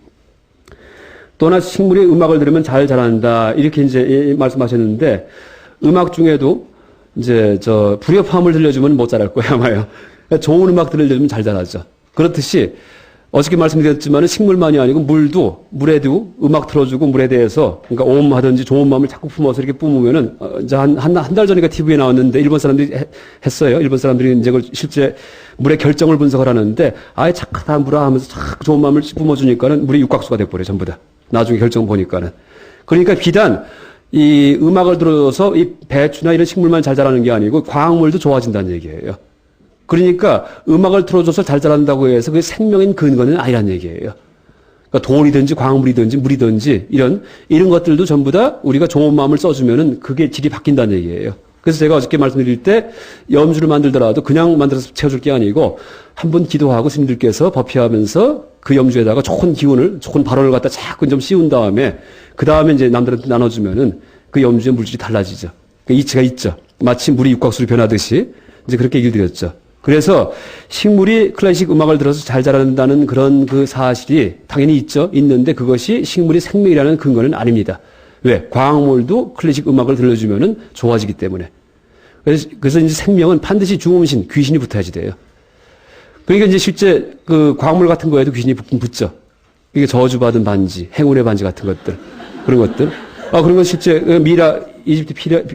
또나 식물의 음악을 들으면 잘 자란다. 이렇게 이제 말씀하셨는데, 음악 중에도 이제 불협화음을 들려주면 못 자랄 거야, 아마요. 그러니까 좋은 음악 들려주면 잘 자라죠. 그렇듯이, 어저께 말씀드렸지만 식물만이 아니고 물에도 음악 틀어주고 물에 대해서, 그러니까 옴 하든지 좋은 마음을 자꾸 품어서 이렇게 뿜으면은, 이제 한 달 전에 TV에 나왔는데, 일본 사람들이 했어요. 일본 사람들이 이제 그걸 실제 물의 결정을 분석을 하는데, 아예 착하다, 물아 하면서 착 좋은 마음을 뿜어주니까는 물의 육각수가 돼버려요, 전부 다. 나중에 결정 보니까는. 그러니까 비단 이 음악을 들어서 이 배추나 이런 식물만 잘 자라는 게 아니고 광물도 좋아진다는 얘기예요. 그러니까 음악을 틀어줘서 잘 자란다고 해서 그게 생명인 근거는 아니란 얘기예요. 그러니까 돌이든지 광물이든지 물이든지 이런 것들도 전부 다 우리가 좋은 마음을 써주면은 그게 질이 바뀐다는 얘기예요. 그래서 제가 어저께 말씀드릴 때 염주를 만들더라도 그냥 만들어서 채워줄 게 아니고 한번 기도하고 스님들께서 법회하면서 그 염주에다가 좋은 기운을, 좋은 발언을 갖다 자꾸 좀 씌운 다음에 그 다음에 이제 남들한테 나눠주면은 그 염주의 물질이 달라지죠. 그 이치가 있죠. 마치 물이 육각수로 변하듯이 이제 그렇게 얘기를 드렸죠. 그래서 식물이 클래식 음악을 들어서 잘 자란다는 그런 그 사실이 당연히 있죠. 있는데 그것이 식물이 생명이라는 근거는 아닙니다. 왜? 광물도 클래식 음악을 들려주면은 좋아지기 때문에. 그래서 이제 생명은 반드시 중음신, 귀신이 붙어야지 돼요. 그러니까 이제 실제 그 광물 같은 거에도 귀신이 붙죠. 이게 저주받은 반지, 행운의 반지 같은 것들. 그런 것들. 그런 건 실제 이집트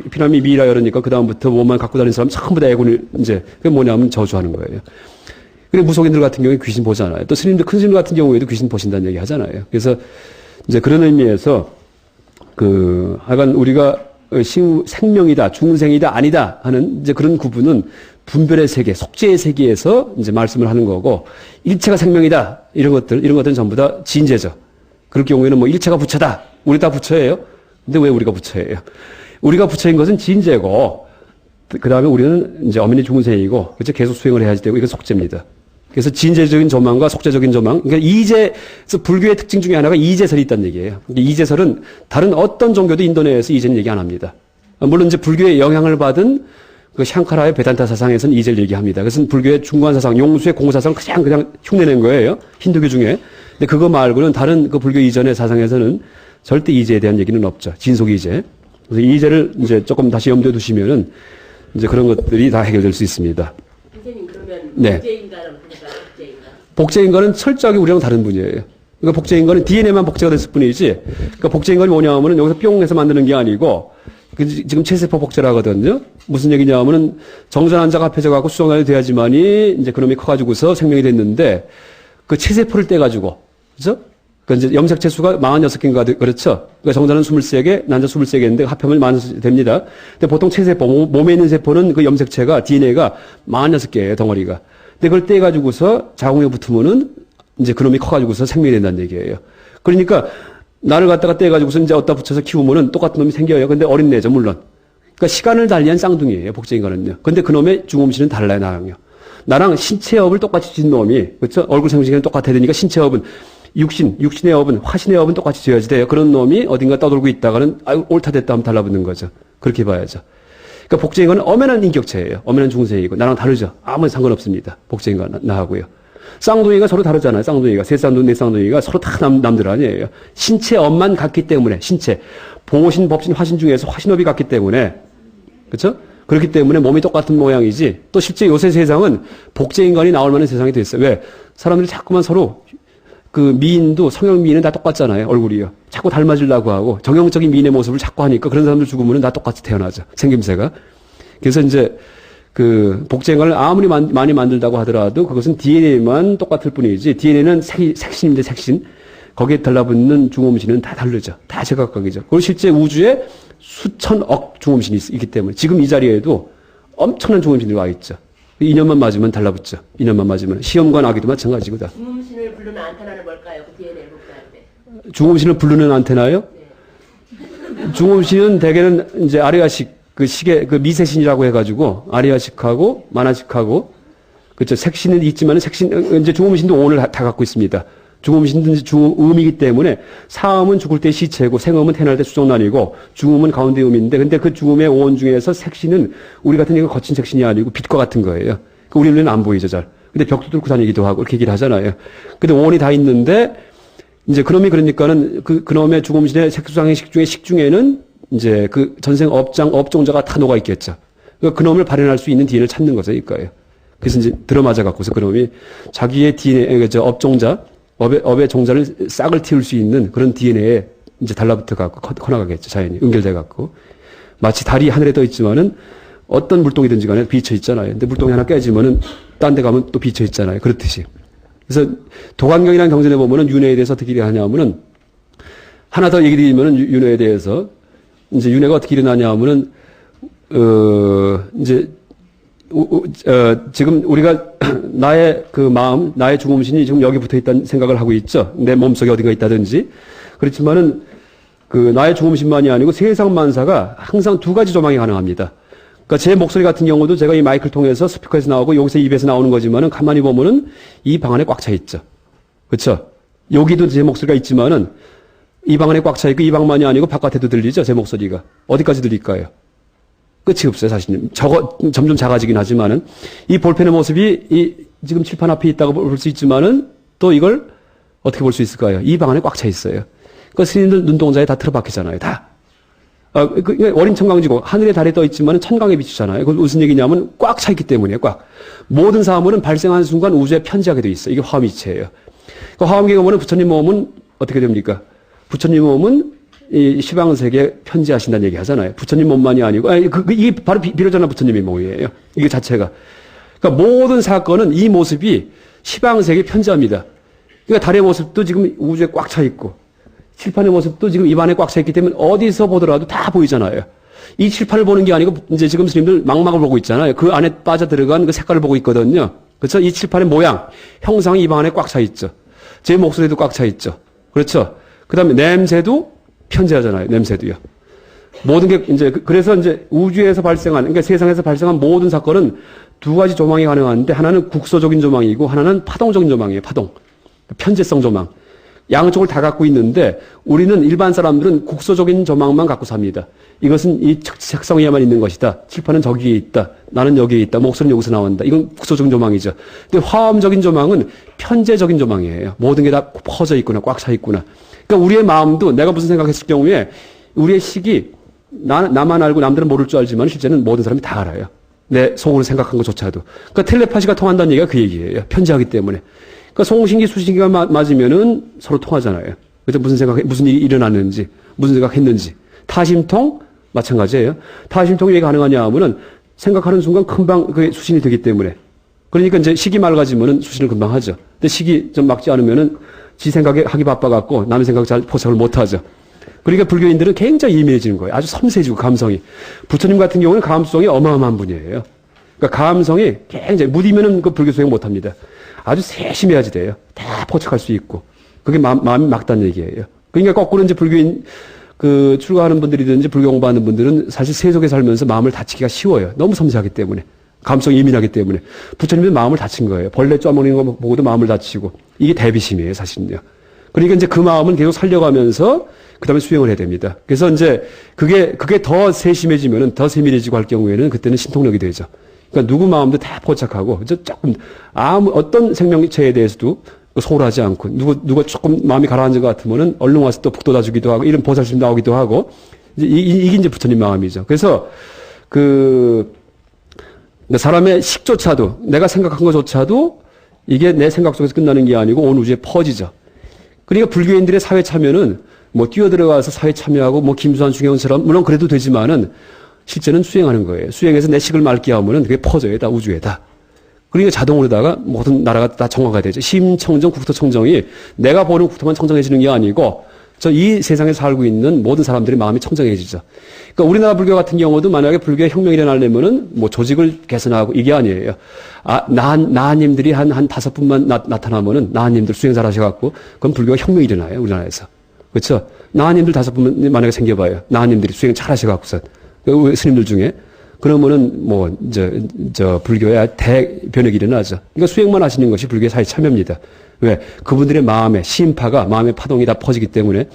피라미드 미라 열으니까 그다음부터 뭐만 갖고 다니는 사람 전부 다 애군을 이제, 그게 뭐냐면 저주하는 거예요. 그리고 무속인들 같은 경우에 귀신 보잖아요. 또 스님들, 큰 스님들 같은 경우에도 귀신 보신다는 얘기 하잖아요. 그래서 이제 그런 의미에서 하여간 우리가 생명이다, 중생이다, 아니다 하는 이제 그런 구분은 분별의 세계, 속죄의 세계에서 이제 말씀을 하는 거고, 일체가 생명이다, 이런 것들은 전부 다 진재죠. 그럴 경우에는 뭐 일체가 부처다. 우리 다 부처예요. 근데 왜 우리가 부처예요? 우리가 부처인 것은 진재고, 그 다음에 우리는 이제 어머니 중생이고, 그렇죠? 계속 수행을 해야지 되고, 이건 속죄입니다. 그래서 진제적인 조망과 속죄적인 조망. 그러니까 이제서 불교의 특징 중에 하나가 이제설이 있다는 얘기예요. 이제설은 다른 어떤 종교도 인도 내에서 이제는 얘기 안 합니다. 물론 이제 불교의 영향을 받은 그 샹카라의 베단타 사상에서는 이제를 얘기합니다. 그것은 불교의 중간 사상, 용수의 공사상을 그냥 흉내낸 거예요. 힌두교 중에. 근데 그거 말고는 다른 그 불교 이전의 사상에서는 절대 이제에 대한 얘기는 없죠. 진속 이제. 그래서 이제를 이제 조금 다시 염두에 두시면은 이제 그런 것들이 다 해결될 수 있습니다. 선생님 그러면 네. 복제인간은 뭐가 복제인간? 복제인간은 철저하게 우리랑 다른 분이에요. 그러니까 복제인간은 DNA만 복제가 됐을 뿐이지. 그러니까 복제인간이 뭐냐 하면은 여기서 뿅 해서 만드는 게 아니고 지금 체세포 복제를 하거든요. 무슨 얘기냐 하면은 정전 환자가 합해져갖고 수정관이 돼야지만이 이제 그놈이 커가지고서 생명이 됐는데 그 체세포를 떼가지고, 그죠? 그러니까 이제 염색체 수가 46개인가 그렇죠? 그러니까 정자는 23개, 난자 23개인데 합하면 40개 됩니다. 근데 보통 체세포, 몸에 있는 세포는 그 염색체가, DNA가 46개예요, 덩어리가. 근데 그걸 떼가지고서 자궁에 붙으면은 이제 그놈이 커가지고서 생명이 된다는 얘기예요. 그러니까 나를 갖다가 떼가지고서 이제 어디다 붙여서 키우면은 똑같은 놈이 생겨요. 근데 어린애죠, 물론. 그러니까 시간을 달리한 쌍둥이에요, 복제인간은요. 근데 그놈의 중음신은 달라요, 나랑요. 나랑 신체업을 똑같이 진 놈이, 그렇죠? 얼굴 생식은 똑같아야 되니까 신체업은 육신의 업은, 화신의 업은 똑같이 지어야지 돼요. 그런 놈이 어딘가 떠돌고 있다가는, 아유, 옳다 됐다 하면 달라붙는 거죠. 그렇게 봐야죠. 그러니까 복제인간은 엄연한 인격체예요. 엄연한 중생이고, 나랑 다르죠. 아무 상관없습니다. 복제인간, 나하고요. 쌍둥이가 서로 다르잖아요. 쌍둥이가. 세 쌍둥이, 네 쌍둥이가 서로 다 남들 아니에요. 신체 업만 같기 때문에, 신체. 보신, 법신, 화신 중에서 화신업이 같기 때문에, 그렇죠? 그렇기 때문에 몸이 똑같은 모양이지, 또 실제 요새 세상은 복제인간이 나올 만한 세상이 됐어요. 왜? 사람들이 자꾸만 서로 그 미인도 성형 미인은 다 똑같잖아요. 얼굴이요. 자꾸 닮아지려고 하고 정형적인 미인의 모습을 자꾸 하니까 그런 사람들 죽으면 다 똑같이 태어나죠. 생김새가. 그래서 이제 그 복제인간을 아무리 많이 만들다고 하더라도 그것은 DNA만 똑같을 뿐이지 DNA는 색신인데 색신. 거기에 달라붙는 중음신은 다 다르죠. 다 제각각이죠. 그리고 실제 우주에 수천억 중음신이 있기 때문에 지금 이 자리에도 엄청난 중음신들이 와 있죠. 2년만 맞으면 달라붙죠. 2년만 맞으면. 시험관 아기도 마찬가지고 다. 중음신을 부르는 안테나는 뭘까요? 그 DNA를 복사할 때. 중음신을 부르는 안테나요? 네. 중음신은 대개는 이제 아리아식 그 시계 그 미세신이라고 해가지고 아리아식하고 만화식하고 그렇죠. 색신은 있지만은 색신 이제 중음신도 오늘 다 갖고 있습니다. 중음신은 중음이기 때문에 사음은 죽을 때 시체고 생음은 태어날 때 수정란이고 중음은 가운데 음인데 근데 그 중음의 오온 중에서 색신은 우리 같은 경우 거친 색신이 아니고 빛과 같은 거예요. 그 우리 눈에는 안 보이죠 잘. 근데 벽도 뚫고 다니기도 하고 이렇게 얘기를 하잖아요. 근데 오온이 다 있는데 이제 그놈이 그러니까는 그놈의 중음신의 색수상의 식중에는 이제 그 전생 업종자가 다 녹아 있겠죠. 그러니까 그놈을 발현할 수 있는 DNA를 찾는 거죠 이거예요. 그래서 이제 들어맞아 갖고서 그놈이 자기의 DNA 업의 종자를 싹을 틔울 수 있는 그런 DNA에 이제 달라붙어 갖고 커나가겠죠. 자연이 연결돼 갖고 마치 달이 하늘에 떠 있지만은 어떤 물동이든지 간에 비쳐 있잖아요. 근데 물동이 하나 깨지면은 딴 데 가면 또 비쳐 있잖아요. 그렇듯이. 그래서 도관경이라는 경전에 보면은 윤회에 대해서 어떻게 얘기하냐면은 하나 더 얘기 드리면은 윤회에 대해서 이제 윤회가 어떻게 일어나냐 하면은 이제 지금 우리가 나의 그 마음, 나의 중음신이 지금 여기 붙어 있다는 생각을 하고 있죠. 내 몸속에 어딘가 있다든지. 그렇지만은 그 나의 중음신만이 아니고 세상 만사가 항상 두 가지 조망이 가능합니다. 그러니까 제 목소리 같은 경우도 제가 이 마이크를 통해서 스피커에서 나오고 여기서 입에서 나오는 거지만은 가만히 보면은 이 방 안에 꽉 차 있죠. 그렇죠? 여기도 제 목소리가 있지만은 이 방 안에 꽉 차 있고 이 방만이 아니고 바깥에도 들리죠. 제 목소리가. 어디까지 들릴까요? 끝이 없어요, 사실. 점점 작아지긴 하지만은. 이 볼펜의 모습이 지금 칠판 앞에 있다고 볼 수 있지만은 또 이걸 어떻게 볼 수 있을까요? 이 방 안에 꽉 차 있어요. 그 스님들 눈동자에 다 틀어박히잖아요, 다. 어린 천강지고 하늘에 달에 떠 있지만은 천강에 비추잖아요. 그 무슨 얘기냐면 꽉 차 있기 때문이에요, 꽉. 모든 사물은 발생하는 순간 우주에 편지하게 돼 있어요. 이게 화엄이체예요. 그 화엄기가 보면 부처님 몸은 어떻게 됩니까? 부처님 몸은 이 시방세계에 편지하신다는 얘기 하잖아요. 부처님 몸만이 아니고, 이게 바로 비로자나 부처님의 몸이에요. 이게 자체가. 그러니까 모든 사건은 이 모습이 시방세계에 편지합니다. 그러니까 달의 모습도 지금 우주에 꽉 차 있고, 칠판의 모습도 지금 입안에 꽉 차 있기 때문에 어디서 보더라도 다 보이잖아요. 이 칠판을 보는 게 아니고, 이제 지금 스님들 망막을 보고 있잖아요. 그 안에 빠져 들어간 그 색깔을 보고 있거든요. 그렇죠? 이 칠판의 모양, 형상이 입안 안에 꽉 차 있죠. 제 목소리도 꽉 차 있죠. 그렇죠? 그 다음에 냄새도 편지하잖아요. 냄새도요. 모든 게 이제 그래서 이제 우주에서 발생한 그러니까 세상에서 발생한 모든 사건은 두 가지 조망이 가능한데 하나는 국소적인 조망이고 하나는 파동적인 조망이에요. 파동. 편재성 조망. 양쪽을 다 갖고 있는데 우리는 일반 사람들은 국소적인 조망만 갖고 삽니다. 이것은 이 책성에만 있는 것이다. 칠판은 저기에 있다. 나는 여기에 있다. 목소리는 여기서 나온다. 이건 국소적인 조망이죠. 근데 화엄적인 조망은 편재적인 조망이에요. 모든 게 다 퍼져 있구나. 꽉 차 있구나. 그러니까 우리의 마음도 내가 무슨 생각했을 경우에 우리의 식이 나만 알고 남들은 모를 줄 알지만 실제는 모든 사람이 다 알아요. 내 속으로 생각한 것조차도. 그러니까 텔레파시가 통한다는 얘기가 그 얘기예요. 편재하기 때문에. 그러니까 송신기, 수신기가 맞으면은 서로 통하잖아요. 그래서 무슨 일이 일어났는지, 무슨 생각했는지. 타심통 마찬가지예요. 타심통이 왜 가능하냐 하면은 생각하는 순간 금방 그게 수신이 되기 때문에. 그러니까 이제 식이 맑아지면은 수신을 금방 하죠. 근데 식이 좀 막지 않으면은 지 생각에 하기 바빠갖고 남의 생각 잘 포착을 못 하죠. 그러니까 불교인들은 굉장히 예민해지는 거예요. 아주 섬세해지고 감성이. 부처님 같은 경우는 감성이 어마어마한 분이에요. 그러니까 감성이 굉장히 무디면은 그 불교 수행 못 합니다. 아주 세심해야지 돼요. 다 포착할 수 있고. 그게 마음이 막다는 얘기예요. 그러니까 거꾸로 이제 불교인, 출가하는 분들이든지 불교 공부하는 분들은 사실 세속에 살면서 마음을 다치기가 쉬워요. 너무 섬세하기 때문에. 감성이 예민하기 때문에. 부처님은 마음을 다친 거예요. 벌레 쪄먹는 거 보고도 마음을 다치고. 이게 대비심이에요, 사실은요. 그러니까 이제 그 마음은 계속 살려가면서 그 다음에 수행을 해야 됩니다. 그래서 이제 그게 더 세심해지면은 더 세밀해지고 할 경우에는 그때는 신통력이 되죠. 그러니까 누구 마음도 다 포착하고, 조금, 어떤 생명체에 대해서도 소홀하지 않고, 누가 조금 마음이 가라앉은 것 같으면은 얼른 와서 또 북돋아주기도 하고, 이런 보살심 나오기도 하고, 이게 이제 부처님 마음이죠. 그래서, 사람의 식조차도, 내가 생각한 것조차도 이게 내 생각 속에서 끝나는 게 아니고 온 우주에 퍼지죠. 그러니까 불교인들의 사회 참여는 뭐 뛰어들어가서 사회 참여하고 뭐 김수환 중형처럼, 물론 그래도 되지만은 실제는 수행하는 거예요. 수행해서 내 식을 맑게 하면은 그게 퍼져요. 다 우주에다. 그러니까 자동으로다가 모든 나라가 다 정화가 되죠. 심청정, 국토청정이 내가 보는 국토만 청정해지는 게 아니고 이 세상에 살고 있는 모든 사람들의 마음이 청정해지죠. 그러니까 우리나라 불교 같은 경우도 만약에 불교의 혁명이 일어나려면은 뭐 조직을 개선하고 이게 아니에요. 나한님들이 한 5분만 나타나면은 나한님들 수행 잘 하셔갖고 그럼 불교가 혁명이 일어나요. 우리나라에서. 그렇죠? 나한님들 5분 만약에 생겨봐요. 나한님들이 수행 잘 하셔갖고서. 스님들 중에. 그러면은, 불교의 대변혁이 일어나죠. 그러니까 수행만 하시는 것이 불교의 사회 참여입니다. 왜? 그분들의 마음의 심파가, 마음의 파동이 다 퍼지기 때문에.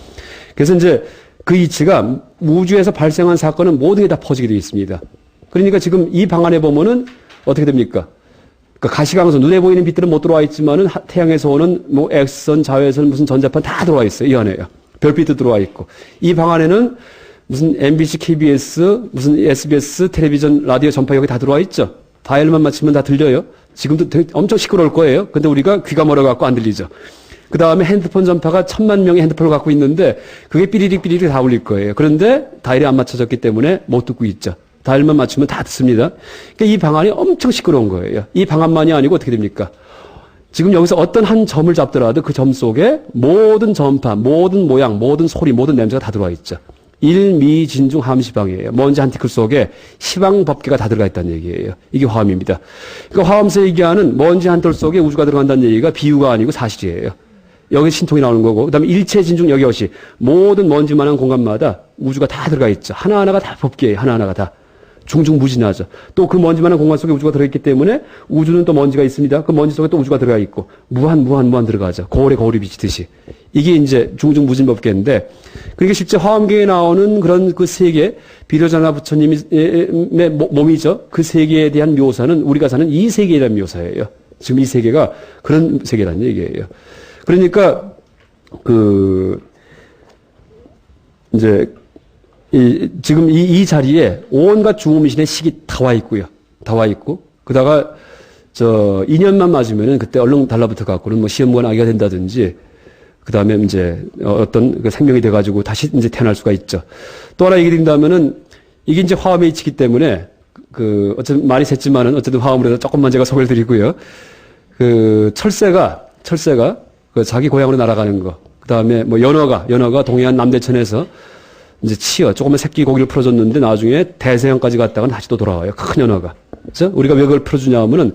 그래서 이제 그 이치가 우주에서 발생한 사건은 모든 게 다 퍼지게 되어 있습니다. 그러니까 지금 이 방안에 보면은 어떻게 됩니까? 그러니까 가시광선, 눈에 보이는 빛들은 못 들어와 있지만은 태양에서 오는 뭐 X선, 자외선, 무슨 전자판 다 들어와 있어요. 이 안에요. 별빛도 들어와 있고. 이 방안에는 무슨 MBC, KBS, 무슨 SBS, 텔레비전, 라디오 전파 여기 다 들어와 있죠. 다이얼만 맞추면 다 들려요. 지금도 되게 엄청 시끄러울 거예요. 근데 우리가 귀가 멀어갖고 안 들리죠. 그 다음에 핸드폰 전파가 1000만 명의 핸드폰을 갖고 있는데 그게 삐리릭 다 울릴 거예요. 그런데 다이얼이 안 맞춰졌기 때문에 못 듣고 있죠. 다이얼만 맞추면 다 듣습니다. 그러니까 이 방안이 엄청 시끄러운 거예요. 이 방안만이 아니고 어떻게 됩니까? 지금 여기서 어떤 한 점을 잡더라도 그 점 속에 모든 전파, 모든 모양, 모든 소리, 모든 냄새가 다 들어와 있죠. 일미진중 함시방이에요. 먼지 한 티끌 속에 시방법계가 다 들어가 있다는 얘기예요. 이게 화엄입니다. 그러니까 화엄에서 얘기하는 먼지 한 톨 속에 우주가 들어간다는 얘기가 비유가 아니고 사실이에요. 여기 신통이 나오는 거고, 그 다음에 일체진중 여기것이 모든 먼지만한 공간마다 우주가 다 들어가 있죠. 하나하나가 다 법계예요. 하나하나가 다. 중중무진하죠. 또 그 먼지만한 공간 속에 우주가 들어있기 때문에 우주는 또 먼지가 있습니다. 그 먼지 속에 또 우주가 들어가 있고 무한 들어가죠. 거울에 비치듯이. 이게 이제 중중무진법계인데 그게 실제 화엄계에 나오는 그런 그 세계 비로자나 부처님의 몸이죠. 그 세계에 대한 묘사는 우리가 사는 이 세계에 대한 묘사예요. 지금 이 세계가 그런 세계라는 얘기예요. 그러니까 지금 이 자리에 온갖 중음신의 식이 다 와 있고요. 다 와 있고, 그다가, 2년만 맞으면은 그때 얼른 달라붙어 갖고는 뭐 시험관 아기가 된다든지, 그 다음에 이제 어떤 그 생명이 돼가지고 다시 이제 태어날 수가 있죠. 또 하나 얘기 드린다면은 이게 이제 화엄에 있기 때문에 어쨌든 많이 샜지만은 어쨌든 화엄으로 조금만 제가 소개를 드리고요. 철새가 자기 고향으로 날아가는 거. 그 다음에 뭐 연어가 동해안 남대천에서 이제 조금만 새끼 고기를 풀어줬는데 나중에 대서양까지 갔다가 다시 또 돌아와요. 큰 연어가. 그죠? 우리가 왜 그걸 풀어주냐 하면은,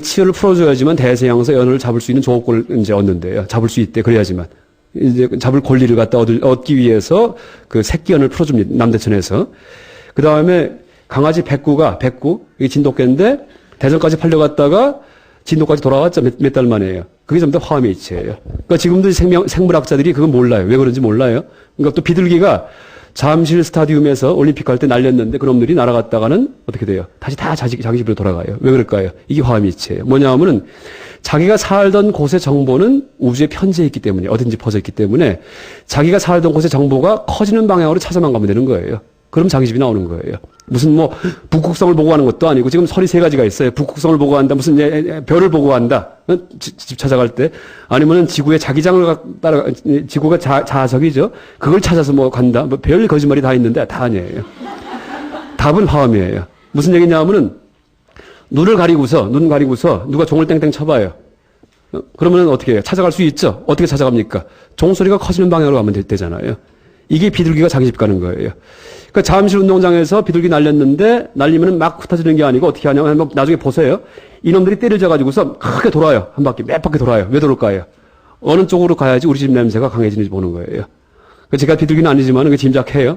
치어를 풀어줘야지만 대서양에서 연어를 잡을 수 있는 조건을 이제 얻는데요. 잡을 수 있대. 그래야지만. 이제 잡을 권리를 갖다 얻기 위해서 그 새끼연을 풀어줍니다. 남대천에서. 그 다음에 강아지 백구, 이게 진돗개인데 대전까지 팔려갔다가 진도까지 돌아왔죠. 몇 달 만에요. 그게 전부 다 화엄의 이치예요. 그러니까 지금도 생물학자들이 그건 몰라요. 왜 그런지 몰라요. 그러니까 또 비둘기가 잠실 스타디움에서 올림픽 할 때 날렸는데 그놈들이 날아갔다가는 어떻게 돼요? 다시 다 자기 집으로 돌아가요. 왜 그럴까요? 이게 화엄의 이치예요. 뭐냐면은 자기가 살던 곳의 정보는 우주에 편재해 있기 때문에, 어딘지 퍼져 있기 때문에 자기가 살던 곳의 정보가 커지는 방향으로 찾아만 가면 되는 거예요. 그럼 자기 집이 나오는 거예요. 무슨 뭐 북극성을 보고 하는 것도 아니고 지금 설이 세 가지가 있어요. 북극성을 보고 한다. 무슨 별을 보고 한다. 집 찾아갈 때. 아니면은 지구의 자기장을 따라 지구가 자석이죠. 그걸 찾아서 뭐 간다. 뭐 별 거짓말이 다 있는데 다 아니에요. 답은 화엄이에요. 무슨 얘기냐면은 눈 가리고서 누가 종을 땡땡 쳐봐요. 그러면은 어떻게 해요? 찾아갈 수 있죠. 어떻게 찾아갑니까? 종소리가 커지는 방향으로 가면 되잖아요. 이게 비둘기가 자기 집 가는 거예요. 그러니까 잠실 운동장에서 비둘기 날렸는데 날리면은 막 흩어지는 게 아니고 어떻게 하냐면 나중에 보세요. 이놈들이 때려져 가지고서 크게 돌아요. 한 바퀴 몇 바퀴 돌아요. 왜 돌을까요? 어느 쪽으로 가야지 우리 집 냄새가 강해지는지 보는 거예요. 제가 비둘기는 아니지만 짐작해요.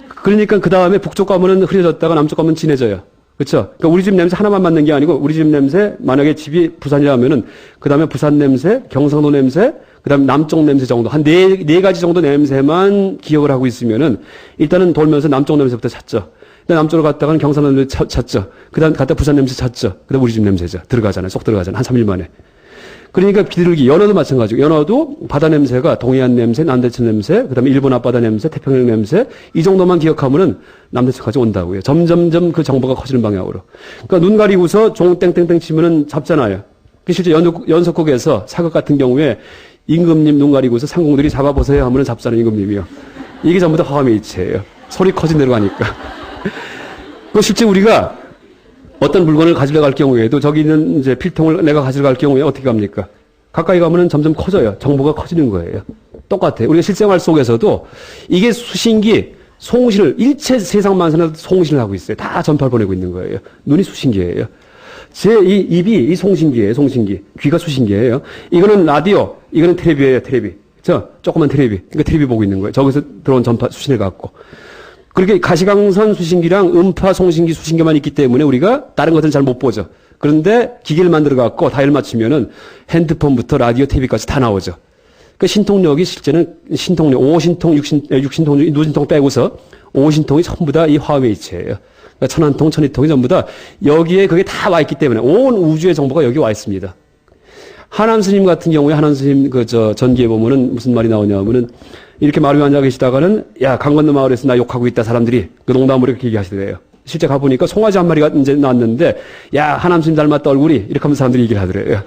그러니까 그 다음에 북쪽 가면은 흐려졌다가 남쪽 가면 진해져요. 그렇죠? 그러니까 우리 집 냄새 하나만 맡는 게 아니고 우리 집 냄새 만약에 집이 부산이라면은 그 다음에 부산 냄새, 경상도 냄새, 그 다음에 남쪽 냄새 정도 한 네 가지 정도 냄새만 기억을 하고 있으면은 일단은 돌면서 남쪽 냄새부터 찾죠. 남쪽으로 갔다가는 경상도 냄새 찾죠. 그 다음 갔다 부산 냄새 찾죠. 그 다음 우리 집 냄새죠. 들어가잖아요. 쏙 들어가잖아요. 한 3일 만에. 그러니까 비둘기, 연어도 마찬가지고 연어도 바다 냄새가 동해안 냄새, 남대천 냄새, 그 다음에 일본 앞바다 냄새, 태평양 냄새 이 정도만 기억하면은 남대천까지 온다고요. 점점점 그 정보가 커지는 방향으로. 그러니까 눈 가리고서 종 땡땡땡 치면은 잡잖아요. 실제 연속국에서 사극 같은 경우에 임금님 눈 가리고서 상공들이 잡아보세요 하면은 잡잖아요. 임금님이요. 이게 전부 다 화엄의 이치예요. 소리 커진 대로 가니까. 그 실제 우리가 어떤 물건을 가지러 갈 경우에도 저기 있는 이제 필통을 내가 가지러 갈 경우에 어떻게 갑니까? 가까이 가면은 점점 커져요. 정보가 커지는 거예요. 똑같아요. 우리가 실생활 속에서도 이게 수신기, 송신을, 일체 세상 만사는 송신을 하고 있어요. 다 전파를 보내고 있는 거예요. 눈이 수신기예요. 이 입이 이 송신기예요. 송신기. 귀가 수신기예요. 이거는 라디오, 이거는 텔레비예요. 텔레비. 조그만 텔레비. 그러니까 텔레비 보고 있는 거예요. 저기서 들어온 전파 수신을 갖고. 그렇게 가시광선 수신기랑 음파 송신기 수신기만 있기 때문에 우리가 다른 것들은 잘 못 보죠. 그런데 기계를 만들어 갖고 다이얼 맞추면은 핸드폰부터 라디오, TV까지 다 나오죠. 그 신통력이 실제는 신통력, 5신통, 6신통, 누진통 빼고서 5신통이 전부 다 이 화엄의 이치예요. 그러니까 천안통, 천이통이 전부 다 여기에 그게 다 와 있기 때문에 온 우주의 정보가 여기 와 있습니다. 하남 스님 같은 경우에 하남 스님 전기에 보면은 무슨 말이 나오냐면은 이렇게 마루에 앉아 계시다가는 야, 강 건너 마을에서 나 욕하고 있다 사람들이 그 농담으로 이렇게 얘기하시더래요. 실제 가보니까 송아지 한 마리가 이제 나왔는데 야, 하남 스님 닮았다 얼굴이 이렇게 하면서 사람들이 얘기를 하더래요.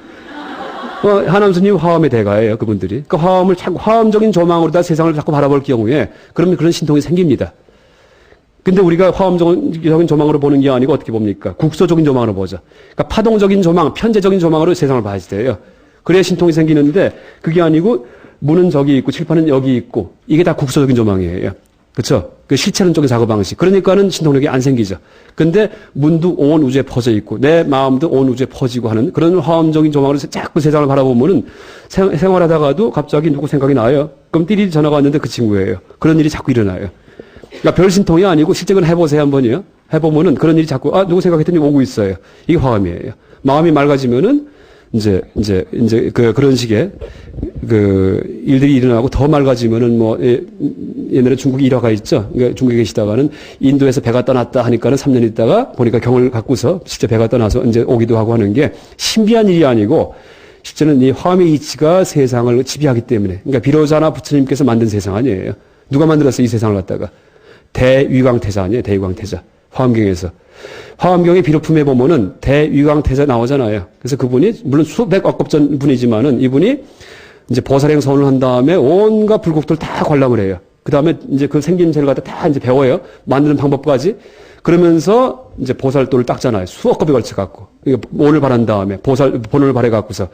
하남 스님 화엄의 대가예요, 그분들이. 그 화엄을 자꾸 화엄적인 조망으로 다 세상을 자꾸 바라볼 경우에 그러면 그런 신통이 생깁니다. 근데 우리가 화엄적인 조망으로 보는 게 아니고 어떻게 봅니까? 국소적인 조망으로 보죠. 그러니까 파동적인 조망, 편재적인 조망으로 세상을 봐야지 돼요. 그래야 신통이 생기는데 그게 아니고 문은 저기 있고 칠판은 여기 있고 이게 다 국소적인 조망이에요. 그렇죠? 그 실체론 쪽의 작업 방식. 그러니까는 신통력이 안 생기죠. 근데 문도 온 우주에 퍼져 있고 내 마음도 온 우주에 퍼지고 하는 그런 화엄적인 조망으로 자꾸 세상을 바라보면은 생활하다가도 갑자기 누구 생각이 나요. 그럼 띠리 전화가 왔는데 그 친구예요. 그런 일이 자꾸 일어나요. 그러니까 별 신통이 아니고 실제 그건 해보세요 한번요. 해보면은 그런 일이 자꾸 누구 생각했더니 오고 있어요. 이게 화엄이에요. 마음이 맑아지면은 이제 그런 식의 일들이 일어나고 더 맑아지면은 옛날에 중국에 일화가 있죠. 그러니까 중국에 계시다가는 인도에서 배가 떠났다 하니까는 3년 있다가 보니까 경을 갖고서 실제 배가 떠나서 이제 오기도 하고 하는 게 신비한 일이 아니고 실제는 이 화엄의 이치가 세상을 지배하기 때문에 그러니까 비로자나 부처님께서 만든 세상 아니에요. 누가 만들었어요? 이 세상을 갖다가. 대위광태자 아니에요? 대위광태자. 화엄경에서. 화엄경의 비료품에 보면은 대위광태자 나오잖아요. 그래서 그분이 물론 수백억 급 전 분이지만은 이분이 이제 보살행 선을 한 다음에 온갖 불국들 다 관람을 해요. 그 다음에 이제 그 생김새를 갖다 다 이제 배워요. 만드는 방법까지. 그러면서 이제 보살도를 닦잖아요. 수억 겁에 걸쳐 갖고. 오늘 바란 다음에 본을 바래 갖고서.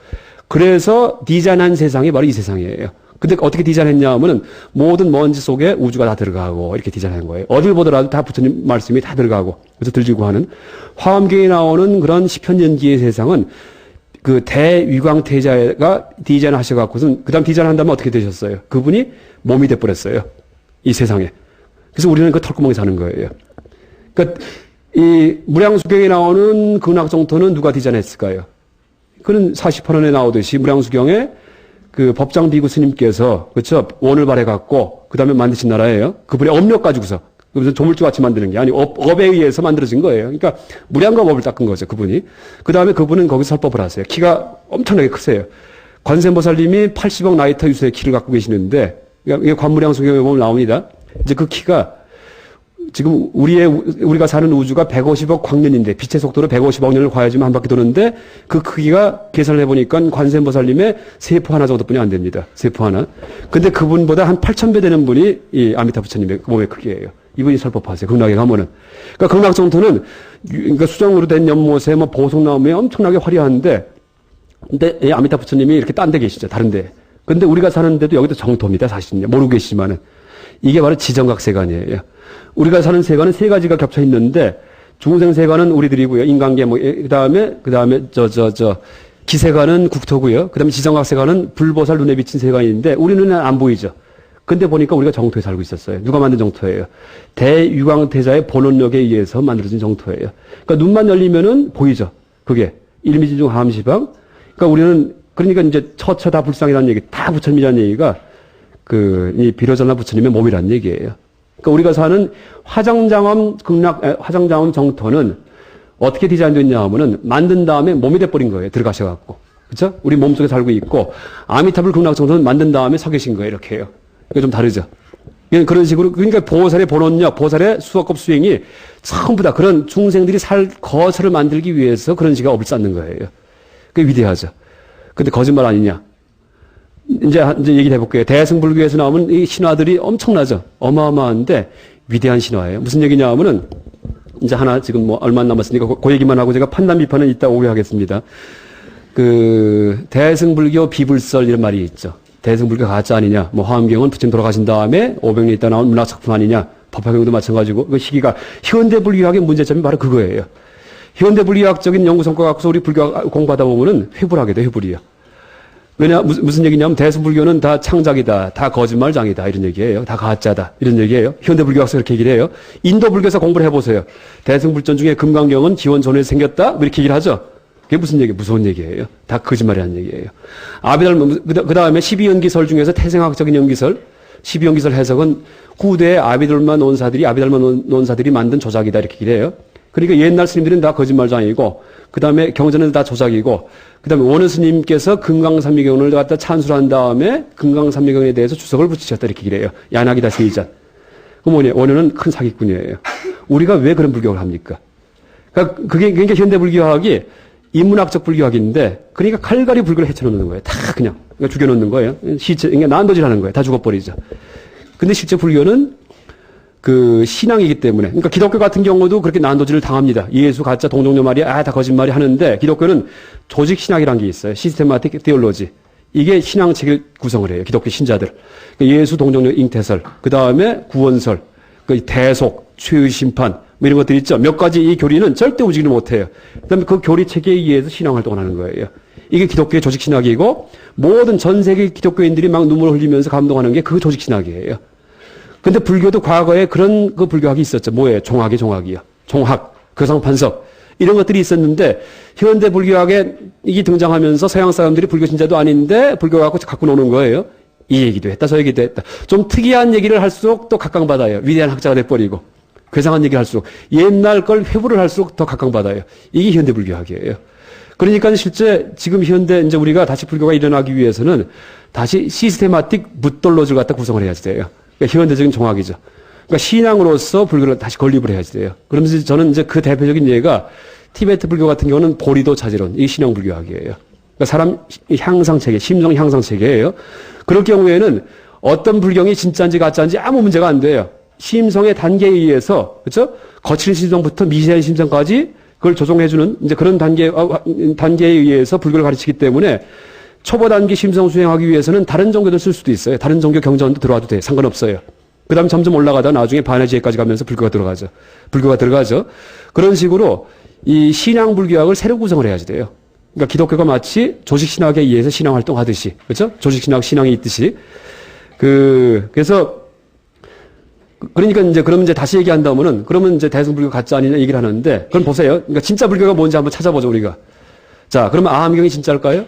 그래서 디자인한 세상이 바로 이 세상이에요. 근데 어떻게 디자인했냐 하면은 모든 먼지 속에 우주가 다 들어가고 이렇게 디자인한 거예요. 어딜 보더라도 다 부처님 말씀이 다 들어가고 그래서 들지고 하는 화엄경에 나오는 그런 시편연기의 세상은 그 대위광태자가 디자인 하셔갖고선, 그 다음 디자인 한다면 어떻게 되셨어요? 그분이 몸이 돼버렸어요. 이 세상에. 그래서 우리는 그 털구멍에 사는 거예요. 그러니까 이 무량수경에 나오는 극락정토는 누가 디자인했을까요? 그는 48원에 나오듯이 무량수경에 그 법장 비구 스님께서, 그렇죠? 원을 발해갖고, 그 다음에 만드신 나라예요. 그분의 업력 가지고서. 무슨 조물주 같이 만드는 게 아니고 업에 의해서 만들어진 거예요. 그러니까 무량과 업을 닦은 거죠, 그분이. 그 다음에 그분은 거기서 설법을 하세요. 키가 엄청나게 크세요. 관세음보살님이 80억 나이터 유수의 키를 갖고 계시는데, 그러니까 이게 관무량수경에 보면 나옵니다. 이제 그 키가 지금 우리가 사는 우주가 150억 광년인데, 빛의 속도로 150억 년을 가야지만 한 바퀴 도는데, 그 크기가 계산을 해보니까 관세음보살님의 세포 하나 정도뿐이 안 됩니다. 세포 하나. 근데 그분보다 한 8,000배 되는 분이 이 아미타 부처님의 몸의 크기예요. 이분이 설법하세요. 극락에 가면은. 그러니까 극락정토는, 그러니까 수정으로 된 연못에 뭐 보석나무에 엄청나게 화려한데, 근데 이 아미타 부처님이 이렇게 딴 데 계시죠. 다른 데. 근데 우리가 사는 데도 여기도 정토입니다. 사실은요. 모르고 계시지만은. 이게 바로 지정각 세간이에요. 우리가 사는 세간은 세 가지가 겹쳐 있는데, 중생 세간은 우리들이고요. 인간계 뭐, 그 다음에, 기세간은 국토고요. 그 다음에 지정각 세간은 불보살 눈에 비친 세간인데, 우리 눈에는 안 보이죠. 근데 보니까 우리가 정토에 살고 있었어요. 누가 만든 정토예요? 대유광태자의 본원력에 의해서 만들어진 정토예요. 그러니까 눈만 열리면은 보이죠. 그게. 일미진중 하암시방. 그러니까 우리는, 그러니까 이제 처처 다 불상이라는 얘기, 다 부처님이라는 얘기가 이 비로전화 부처님의 몸이라는 얘기예요. 그러니까 우리가 사는 화정장엄 정토는 어떻게 디자인됐냐 하면은 만든 다음에 몸이 돼버린 거예요. 들어가셔갖고. 그쵸? 우리 몸속에 살고 있고, 아미타불 극락 정토는 만든 다음에 서 계신 거예요. 이렇게 해요. 이게 좀 다르죠. 그런 식으로, 그러니까 보살의 본원력, 보살의 수업급 수행이 전부 다 그런 중생들이 살 거처를 만들기 위해서 그런 식의 업을 쌓는 거예요. 그게 위대하죠. 근데 거짓말 아니냐? 이제 얘기를 해볼게요. 대승불교에서 나오는 이 신화들이 엄청나죠. 어마어마한데 위대한 신화예요. 무슨 얘기냐 하면은, 이제 하나 지금 뭐 얼마 안 남았으니까 그 얘기만 하고 제가 판단 비판은 이따 오게 하겠습니다. 대승불교 비불설 이런 말이 있죠. 대승불교 가짜 아니냐. 뭐 화엄경은 부처님 돌아가신 다음에 500년 있다 나온 문학작품 아니냐. 법화경도 마찬가지고. 그 시기가 현대불교학의 문제점이 바로 그거예요. 현대불교학적인 연구 성과 갖고서 우리 불교 공부하다 보면은 회불하게 돼, 회불이요. 무슨 얘기냐면 대승불교는 다 창작이다, 다 거짓말장이다 이런 얘기예요. 다 가짜다 이런 얘기예요. 현대불교학에서 그렇게 얘기를 해요. 인도불교에서 공부를 해보세요. 대승불전 중에 금강경은 기원전에 생겼다 뭐 이렇게 얘기를 하죠. 그게 무슨 얘기예요? 무서운 얘기예요. 다 거짓말이라는 얘기예요. 그 다음에 12연기설 중에서 태생학적인 연기설, 12연기설 해석은 후대의 아비들만 논사들이 만든 조작이다 이렇게 얘기를 해요. 그러니까 옛날 스님들은 다 거짓말장이고, 그 다음에 경전은 다 조작이고, 그 다음에 원효 스님께서 금강삼미경을 갖다 찬술한 다음에 금강삼미경에 대해서 주석을 붙이셨다 이렇게 얘기를 해요. 야나기다 세이잔. 그 뭐냐? 원효는 큰 사기꾼이에요. 우리가 왜 그런 불교를 합니까? 그러니까 현대불교학이 인문학적 불교학인데, 그러니까 칼갈이 불교를 해쳐놓는 거예요. 다 그냥 죽여놓는 거예요. 그러니까 난도질 하는 거예요. 다 죽어버리죠. 근데 실제 불교는 신앙이기 때문에, 그러니까 기독교 같은 경우도 그렇게 난도질을 당합니다. 예수 가짜 동정녀 말이야, 다 거짓말이 하는데, 기독교는 조직 신학이라는 게 있어요. 시스테마틱 테올로지. 이게 신앙책을 구성을 해요. 기독교 신자들. 그러니까 예수 동정녀 잉태설, 그 다음에 구원설, 대속, 최후 심판, 뭐 이런 것들 있죠. 몇 가지 이 교리는 절대 움직이지 못해요. 그 다음에 그 교리 체계에 의해서 신앙 활동을 하는 거예요. 이게 기독교의 조직 신학이고, 모든 전 세계 기독교인들이 막 눈물을 흘리면서 감동하는 게 그 조직 신학이에요. 근데 불교도 과거에 그런 불교학이 있었죠. 뭐예요? 종학이요. 종학, 교상판석. 이런 것들이 있었는데, 현대 불교학에 이게 등장하면서 서양 사람들이 불교 신자도 아닌데, 불교하고 갖고 노는 거예요. 이 얘기도 했다, 저 얘기도 했다. 좀 특이한 얘기를 할수록 또 각광받아요. 위대한 학자가 돼버리고. 괴상한 얘기를 할수록. 옛날 걸 회부를 할수록 더 각광받아요. 이게 현대 불교학이에요. 그러니까 실제 지금 현대 이제 우리가 다시 불교가 일어나기 위해서는 다시 시스테마틱 묻돌로즈를 갖다 구성을 해야 돼요. 그러니까 현대적인 종학이죠. 그러니까 신앙으로서 불교를 다시 건립을 해야지 돼요. 그러면서 저는 이제 그 대표적인 예가 티베트 불교 같은 경우는 보리도 자제론, 이 신앙 불교학이에요. 그러니까 사람 향상 체계, 심성 향상 체계예요. 그럴 경우에는 어떤 불경이 진짜인지 가짜인지 아무 문제가 안 돼요. 심성의 단계에 의해서, 그렇죠? 거칠은 심성부터 미세한 심성까지 그걸 조종해주는 이제 그런 단계에 의해서 불교를 가르치기 때문에 초보 단계 심성 수행하기 위해서는 다른 종교도 쓸 수도 있어요. 다른 종교 경전도 들어와도 돼. 상관없어요. 그 다음에 점점 올라가다 나중에 반야지혜까지 가면서 불교가 들어가죠. 그런 식으로 이 신앙 불교학을 새로 구성을 해야지 돼요. 그러니까 기독교가 마치 조직신학에 의해서 신앙활동하듯이, 그렇죠? 조직신학 신앙이 있듯이. 그래서, 그러니까 이제, 그러면 이제 다시 얘기한다면은, 그러면 이제 대승불교 가짜 아니냐 얘기를 하는데, 그럼 보세요. 그러니까 진짜 불교가 뭔지 한번 찾아보죠, 우리가. 자, 그러면 아함경이 진짜일까요?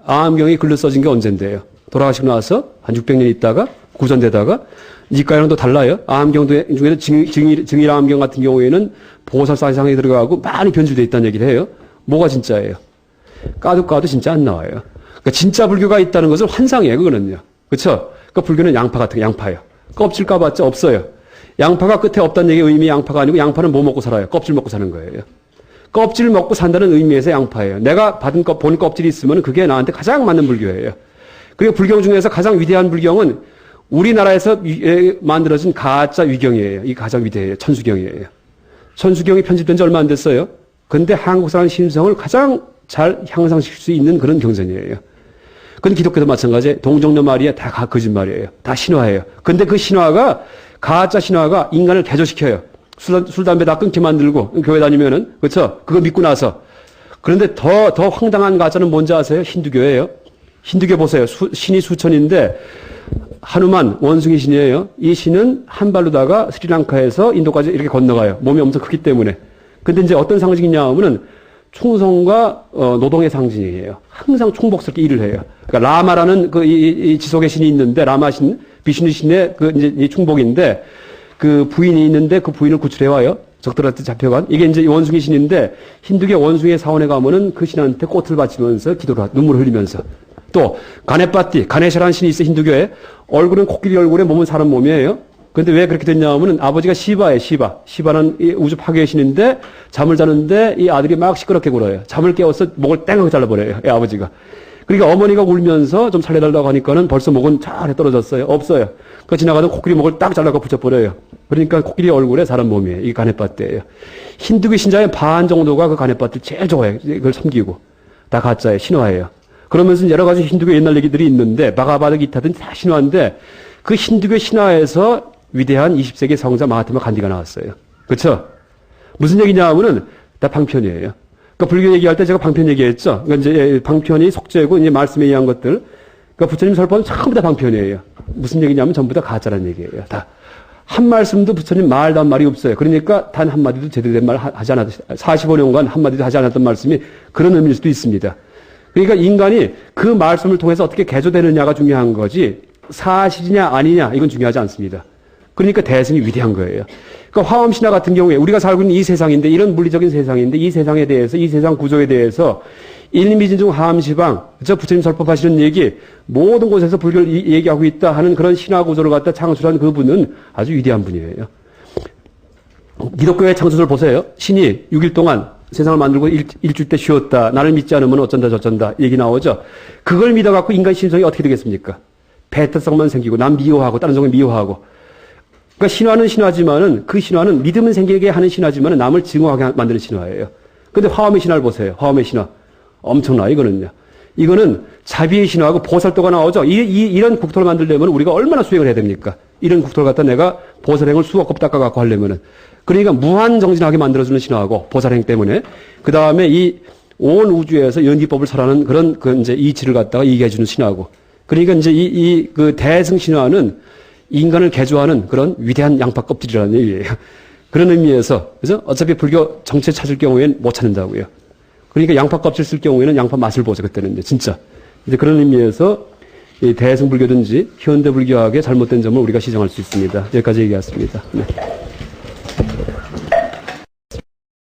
아함경이 글로 써진 게 언젠데요? 돌아가시고 나서 한 600년 있다가, 구전되다가, 니까야랑 또 달라요. 아함경 중에는 증일아함경 같은 경우에는 보살사상에 들어가고 많이 변질되어 있다는 얘기를 해요. 뭐가 진짜예요? 까도 진짜 안 나와요. 그러니까 진짜 불교가 있다는 것은 환상이에요, 그거는요. 그렇죠? 그러니까 불교는 양파 같은 거, 양파예요. 껍질 까봤자 없어요. 양파가 끝에 없다는 얘기의 의미 양파가 아니고 양파는 뭐 먹고 살아요? 껍질 먹고 사는 거예요. 껍질 먹고 산다는 의미에서 양파예요. 내가 본 껍질이 있으면 그게 나한테 가장 맞는 불교예요. 그리고 불경 중에서 가장 위대한 불경은 우리나라에서 만들어진 가짜 위경이에요. 이 가장 위대해요. 천수경이에요. 천수경이 편집된 지 얼마 안 됐어요. 근데 한국 사람 심성을 가장 잘 향상시킬 수 있는 그런 경전이에요. 그건 기독교도 마찬가지예요. 동정녀 말이야. 다 거짓말이에요. 다 신화예요. 근데 그 신화가, 가짜 신화가 인간을 개조시켜요. 술, 담배 다 끊게 만들고, 교회 다니면은, 그렇죠? 그거 믿고 나서. 그런데 더 황당한 가짜는 뭔지 아세요? 힌두교예요. 힌두교 보세요. 신이 수천인데, 하누만, 원숭이 신이에요. 이 신은 한 발로다가 스리랑카에서 인도까지 이렇게 건너가요. 몸이 엄청 크기 때문에. 근데 이제 어떤 상징이냐 하면은, 충성과 노동의 상징이에요. 항상 총복스럽게 일을 해요. 그러니까 라마라는 이 지속의 신이 있는데 라마 신, 비슈누 신의 이제 이 충복인데 그 부인이 있는데 그 부인을 구출해 와요. 적들한테 잡혀간. 이게 이제 원숭이 신인데 힌두교 원숭이의 사원에 가면은 그 신한테 꽃을 바치면서 기도를 하고 눈물을 흘리면서 또 가네빠띠, 가네샤라는 신이 있어 힌두교에 얼굴은 코끼리 얼굴에 몸은 사람 몸이에요. 근데 왜 그렇게 됐냐 하면은 아버지가 시바예요, 시바. 시바는 이 우주 파괴의 신인데 잠을 자는데 이 아들이 막 시끄럽게 굴어요. 잠을 깨워서 목을 땡하게 잘라버려요, 이 아버지가. 그러니까 어머니가 울면서 좀 살려달라고 하니까는 벌써 목은 잘 떨어졌어요. 없어요. 그 지나가던 코끼리 목을 딱 잘라서 붙여버려요. 그러니까 코끼리 얼굴에 사람 몸이에요. 이게 가네빠띠예요. 힌두교 신자의 반 정도가 그 가네빠띠를 제일 좋아해요. 이걸 섬기고. 다 가짜예요. 신화예요. 그러면서 여러 가지 힌두교 옛날 얘기들이 있는데 바가바드 기타든 다 신화인데 그 힌두교 신화에서 위대한 20세기 성자 마하트마 간디가 나왔어요. 그렇죠? 무슨 얘기냐 하면은 다 방편이에요. 그러니까 불교 얘기할 때 제가 방편 얘기했죠. 그러니까 이제 방편이 속죄고 이제 말씀에 의한 것들. 그러니까 부처님 설법은 전부 다 방편이에요. 무슨 얘기냐면 전부 다 가짜라는 얘기예요. 다. 한 말씀도 부처님 말도 한 말이 없어요. 그러니까 단 한마디도 제대로 된 말 하지 않았어요. 45년간 한마디도 하지 않았던 말씀이 그런 의미일 수도 있습니다. 그러니까 인간이 그 말씀을 통해서 어떻게 개조되느냐가 중요한 거지 사실이냐 아니냐 이건 중요하지 않습니다. 그러니까 대승이 위대한 거예요. 그러니까 화엄신화 같은 경우에 우리가 살고 있는 이 세상인데 이런 물리적인 세상인데 이 세상에 대해서 이 세상 구조에 대해서 일미진중 하암시방 저 부처님 설법하시는 얘기 모든 곳에서 불교를 얘기하고 있다 하는 그런 신화 구조를 갖다 창출한 그분은 아주 위대한 분이에요. 기독교의 창조를 보세요. 신이 6일 동안 세상을 만들고 일주일 때 쉬었다. 나를 믿지 않으면 어쩐다 저쩐다 얘기 나오죠. 그걸 믿어갖고 인간 심성이 어떻게 되겠습니까? 배타성만 생기고 남 미워하고 다른 종을 미워하고. 그러니까 신화는 신화지만은 그 신화는 믿음은 생기게 하는 신화지만은 남을 증오하게 만드는 신화예요. 근데 화엄의 신화를 보세요. 화엄의 신화. 엄청나 이거는요. 이거는 자비의 신화하고 보살도가 나오죠. 이런 국토를 만들려면 우리가 얼마나 수행을 해야 됩니까? 이런 국토를 갖다 내가 보살행을 수억 급 닦아갖고 하려면은. 그러니까 무한 정진하게 만들어주는 신화하고 보살행 때문에 그 다음에 이 온 우주에서 연기법을 설하는 그런 이제 이치를 갖다가 얘기해주는 신화하고. 그러니까 이제 그 대승 신화는 인간을 개조하는 그런 위대한 양파 껍질이라는 얘기예요. 그런 의미에서, 그죠? 어차피 불교 정체 찾을 경우에는 못 찾는다고요. 그러니까 양파 껍질 쓸 경우에는 양파 맛을 보죠, 그때는 진짜. 이제 그런 의미에서 이 대승불교든지 현대 불교학의 잘못된 점을 우리가 시정할 수 있습니다. 여기까지 얘기했습니다. 네.